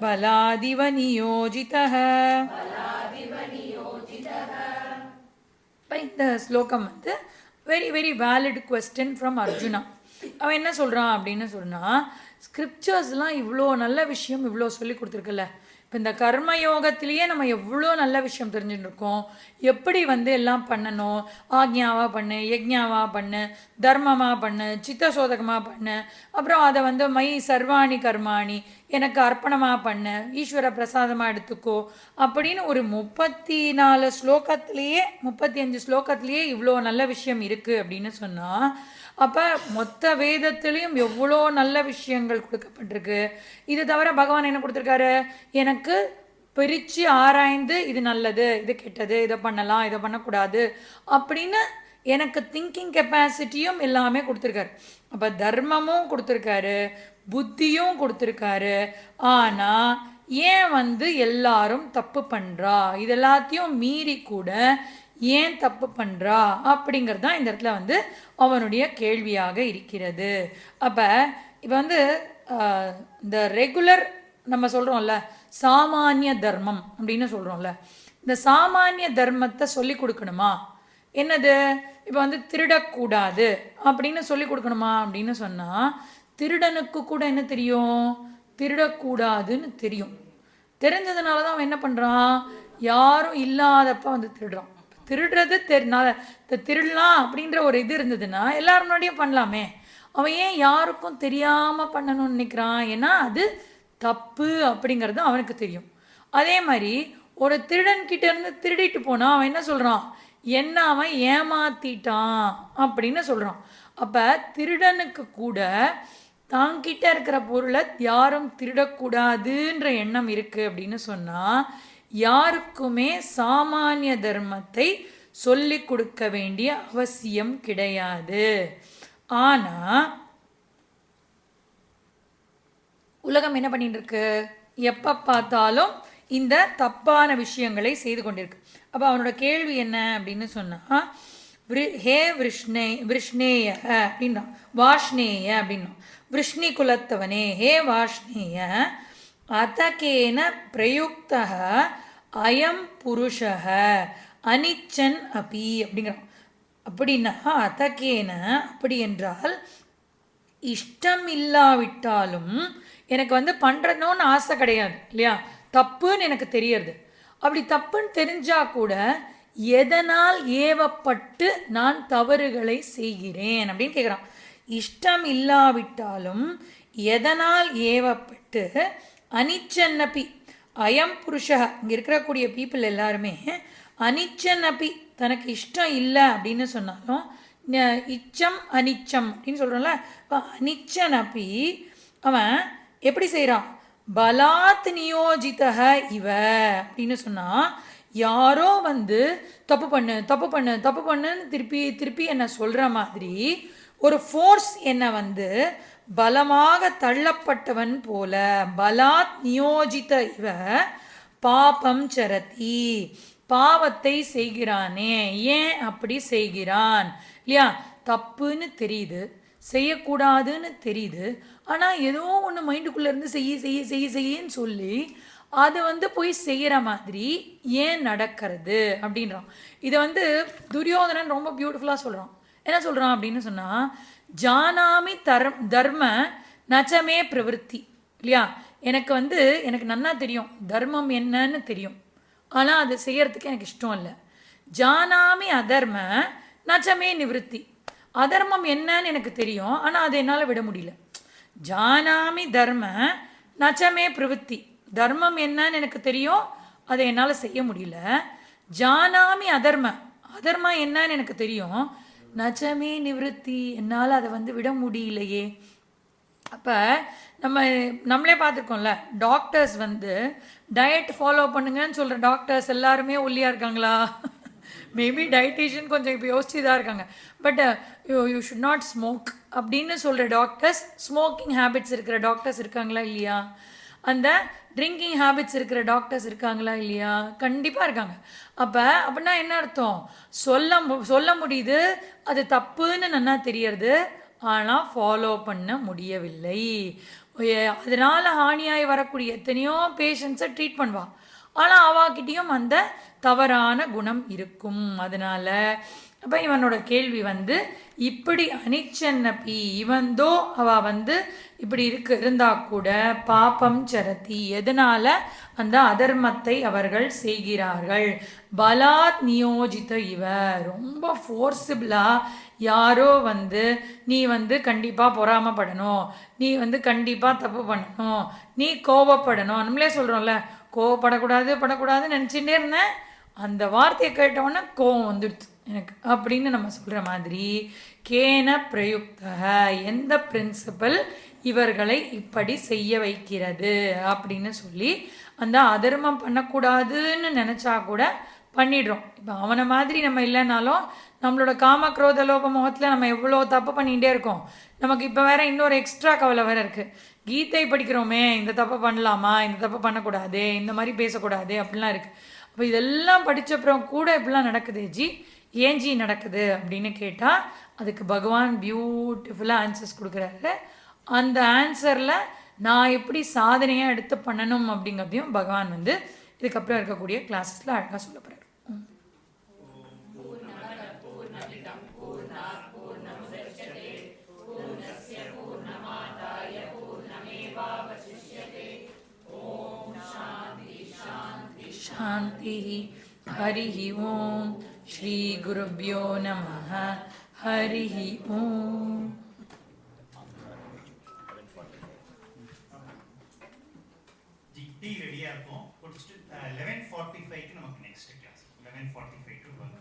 பலாதிவ நியோஜிதः. இந்த ஸ்லோகம் very very valid question from Arjuna. அவன் என்ன சொல்கிறான் அப்படின்னு சொன்னால், ஸ்கிரிப்சர்ஸ்லாம் இவ்வளோ நல்ல விஷயம் இவ்வளோ சொல்லி கொடுத்துருக்குல்ல. இப்போ இந்த கர்மயோகத்திலேயே நம்ம எவ்வளோ நல்ல விஷயம் தெரிஞ்சுட்டு இருக்கோம். எப்படி எல்லாம் பண்ணணும், ஆக்ஞாவாக பண்ணு, யஜ்ஞாவாக பண்ணு, தர்மமாக பண்ணு, சித்தசோதகமாக பண்ணு, அப்புறம் அதை மயி சர்வாணி கர்மாணி எனக்கு அர்ப்பணமாக பண்ணு, ஈஸ்வர பிரசாதமாக எடுத்துக்கோ அப்படின்னு ஒரு 34 ஸ்லோகத்திலேயே 35 ஸ்லோகத்திலேயே இவ்வளோ நல்ல விஷயம் இருக்குது அப்படின்னு சொன்னால், அப்போ மொத்த வேதத்துலேயும் எவ்வளோ நல்ல விஷயங்கள் கொடுக்கப்பட்டிருக்கு. இது தவிர பகவான் என்ன கொடுத்துருக்காரு, எனக்கு பிரித்து ஆராய்ந்து இது நல்லது இது கெட்டது, இதை பண்ணலாம் இதை பண்ணக்கூடாது அப்படின்னு எனக்கு திங்கிங் கெப்பாசிட்டியும் எல்லாமே கொடுத்துருக்காரு. அப்போ தர்மமும் கொடுத்துருக்காரு, புத்தியும் கொடுத்துருக்காரு. ஆனால் ஏன் எல்லாரும் தப்பு பண்ணுறா, இது எல்லாத்தையும் மீறி கூட ஏன் தப்பு பண்ணுறா அப்படிங்கிறது தான் இந்த இடத்துல அவனுடைய கேள்வியாக இருக்கிறது. அப்போ இப்போ இந்த ரெகுலர் நம்ம சொல்கிறோம்ல சாமானிய தர்மம் அப்படின்னு சொல்கிறோம்ல, இந்த சாமானிய தர்மத்தை சொல்லி கொடுக்கணுமா? என்னது இப்போ திருடக்கூடாது அப்படின்னு சொல்லி கொடுக்கணுமா அப்படின்னு சொன்னால், திருடனுக்கு கூட என்ன தெரியும், திருடக்கூடாதுன்னு தெரியும். தெரிஞ்சதுனால தான் அவன் என்ன பண்ணுறான், யாரும் இல்லாதப்ப திருடுறான். திருடுறது திருடலாம் அப்படின்ற ஒரு இது இருந்ததுன்னா எல்லாரும் முன்னாடியே பண்ணலாமே. அவன் ஏன் யாருக்கும் தெரியாமல் பண்ணணும்னு நினைக்கிறான்? ஏன்னா அது தப்பு அப்படிங்கிறது அவனுக்கு தெரியும். அதே மாதிரி ஒரு திருடன்கிட்ட இருந்து திருடிட்டு போனால் அவன் என்ன சொல்கிறான், என்ன அவன் ஏமாத்திட்டான் அப்படின்னு சொல்கிறான். அப்போ திருடனுக்கு கூட தாங்கிட்ட இருக்கிற பொருளை யாரும் திருடக்கூடாதுன்ற எண்ணம் இருக்குது அப்படின்னு சொன்னால், யாருக்குமே சாமானிய தர்மத்தை சொல்லி கொடுக்க வேண்டிய அவசியம் கிடையாது. ஆனால் உலகம் என்ன பண்ணிட்டு இருக்கு, எப்போ பார்த்தாலும் இந்த தப்பான விஷயங்களை செய்து கொண்டிருக்கு. அப்போ அவனோட கேள்வி என்ன அப்படின்னு சொன்னால், ஹே விஷ்ணேய அப்படின்னா, வாஷ்ணேய அப்படின்னா, விஷ்ணி குலத்தவனே ஹே வாஷ்ணேய அதகேன பிரயுக்தா அயம் புருஷः அனிச்சன் அபி அப்படிங்கிறான். அப்படின்னா அதகேன அப்படி என்றால் இஷ்டம் இல்லாவிட்டாலும் எனக்கு பண்ணுறணும்னு ஆசை கிடையாது இல்லையா, தப்புன்னு எனக்கு தெரியறது. அப்படி தப்புன்னு தெரிஞ்சால் கூட எதனால் ஏவப்பட்டு நான் தவறுகளை செய்கிறேன் அப்படின்னு கேட்குறான். இஷ்டம் இல்லாவிட்டாலும் எதனால் ஏவப்பட்டு அனிச்சன்னப்பி அயம் புருஷா, இங்கே இருக்கக்கூடிய பீப்புள் எல்லாருமே அனிச்சன்னப்பி தனக்கு இஷ்டம் இல்லை அப்படின்னு சொன்னாலும் இச்சம் அனிச்சம் அப்படின்னு சொல்கிறோம்ல, இப்போ அனிச்சனப்பி அவன் எப்படி செய்கிறான், பலாத் நியோஜிதக இவ அப்படின்னு சொன்னால், யாரோ தப்பு பண்ணு தப்பு பண்ணு தப்பு பண்ணுன்னு திருப்பி திருப்பி என்னை சொல்கிற மாதிரி ஒரு ஃபோர்ஸ் என்னை பலமாக தள்ளப்பட்டவன் போல, பலாத் நியோஜித இவ பாபம் சரதி பாவத்தை செய்கிறானே. ஏன் அப்படி செய்கிறான் இல்லையா, தப்புன்னு தெரியுது, செய்யக்கூடாதுன்னு தெரியுது, ஆனால் ஏதோ ஒன்று மைண்டுக்குள்ளே இருந்து செய்யன்னு சொல்லி அது வந்து போய் செய்கிற மாதிரி ஏன் நடக்கிறது அப்படின்றான். இதை வந்து துரியோதனன் ரொம்ப பியூட்டிஃபுல்லாக சொல்கிறான். என்ன சொல்கிறான் அப்படின்னு சொன்னால், ஜானாமி தர்ம நச்சமே பிரவருத்தி இல்லையா. எனக்கு வந்து எனக்கு நன்னா தெரியும் தர்மம் என்னன்னு தெரியும், ஆனால் அது செய்யறதுக்கு எனக்கு இஷ்டம் இல்லை. ஜானாமி அதர்ம நச்சமே நிவர்த்தி, அதர்மம் என்னன்னு எனக்கு தெரியும், ஆனால் அதை என்னால் விட முடியல. ஜானாமி தர்ம நச்சமே பிரவருத்தி, தர்மம் என்னன்னு எனக்கு தெரியும், அதை என்னால் செய்ய முடியல. ஜானாமி அதர்ம, அதர்மம் என்னன்னு எனக்கு தெரியும், நச்சமே நிவர்த்தி, என்னால் அதை வந்து விட முடியலையே. அப்போ நம்மளே பார்த்துருக்கோம்ல, டாக்டர்ஸ் வந்து டயட் ஃபாலோ பண்ணுங்கன்னு சொல்கிற டாக்டர்ஸ் எல்லாருமே ஒல்லியாக இருக்காங்களா? மேபி டயட்டீஷியன் கொஞ்சம் இப்போ யோசிச்சு தான் இருக்காங்க. But you should not smoke அப்படின்னு சொல்கிற டாக்டர்ஸ், ஸ்மோக்கிங் ஹேபிட்ஸ் இருக்கிற டாக்டர்ஸ் இருக்காங்களா இல்லையா? அந்த ட்ரிங்கிங் ஹேபிட்ஸ் இருக்கிற டாக்டர்ஸ் இருக்காங்களா இல்லையா? கண்டிப்பாக இருக்காங்க. அப்படின்னா என்ன அர்த்தம்? சொல்ல முடியுது அது தப்புன்னு நல்லா தெரியறது, ஆனால் ஃபாலோ பண்ண முடியவில்லை. அதனால் ஹானியாகி வரக்கூடிய எத்தனையோ பேஷண்ட்ஸை ட்ரீட் பண்ணுவாள், ஆனால் அவாக்கிட்டேயும் அந்த தவறான குணம் இருக்கும். அதனால் அப்போ இவனோட கேள்வி வந்து, இப்படி அனிச்சன்னப்பி இவந்தோ அவள் வந்து இப்படி இருந்தால் கூட பாப்பம் சரதி, எதனால் அந்த அதர்மத்தை அவர்கள் செய்கிறார்கள். பலாத் நியோஜித இவ, ரொம்ப ஃபோர்ஸிபிளாக யாரோ வந்து நீ வந்து கண்டிப்பாக பொறாமப்படணும், நீ வந்து கண்டிப்பாக தப்பு பண்ணணும், நீ கோபப்படணும், நம்மளே சொல்கிறோம்ல படக்கூடாதுன்னு நினச்சிட்டே இருந்தேன், அந்த வார்த்தையை கேட்டவுடனே கோபம் வந்துடுச்சு எனக்கு அப்படின்னு நம்ம சொல்கிற மாதிரி, கேன பிரயுக்தக, எந்த பிரின்சிபல் இவர்களை இப்படி செய்ய வைக்கிறது அப்படின்னு சொல்லி, அந்த அதர்மம் பண்ணக்கூடாதுன்னு நினச்சா கூட பண்ணிடுறோம். இப்போ அவனை மாதிரி நம்ம இல்லைனாலும் நம்மளோட காம குரோத லோப முகத்தில் நம்ம எவ்வளோ தப்பு பண்ணிகிட்டே இருக்கோம். நமக்கு இப்போ வேற இன்னொரு எக்ஸ்ட்ரா கவலை வேறு இருக்குது. கீதை படிக்கிறோமே, இந்த தப்பு பண்ணலாமா, இந்த தப்பு பண்ணக்கூடாது, இந்த மாதிரி பேசக்கூடாது அப்படிலாம் இருக்குது. அப்போ இதெல்லாம் படித்தப்புறம் கூட இப்படிலாம் நடக்குது ஜி, ஏன் ஜி நடக்குது அப்படின்னு கேட்டால் அதுக்கு பகவான் பியூட்டிஃபுல்லாக ஆன்சர்ஸ் கொடுக்குறாரு. அந்த ஆன்சரில் நான் எப்படி சாதனையாக எடுத்து பண்ணணும் அப்படிங்கிறதையும் பகவான் வந்து இதுக்கப்புறம் இருக்கக்கூடிய கிளாஸஸில் அழகாக சொல்ல போகிறார். शांति हरि ओम श्री गुरुभ्यो नमः हरि ओम. டீ ரெடியா இருக்கும். 11:45க்கு நமக்கு நெக்ஸ்ட் கிளாஸ் 11:45 to 12.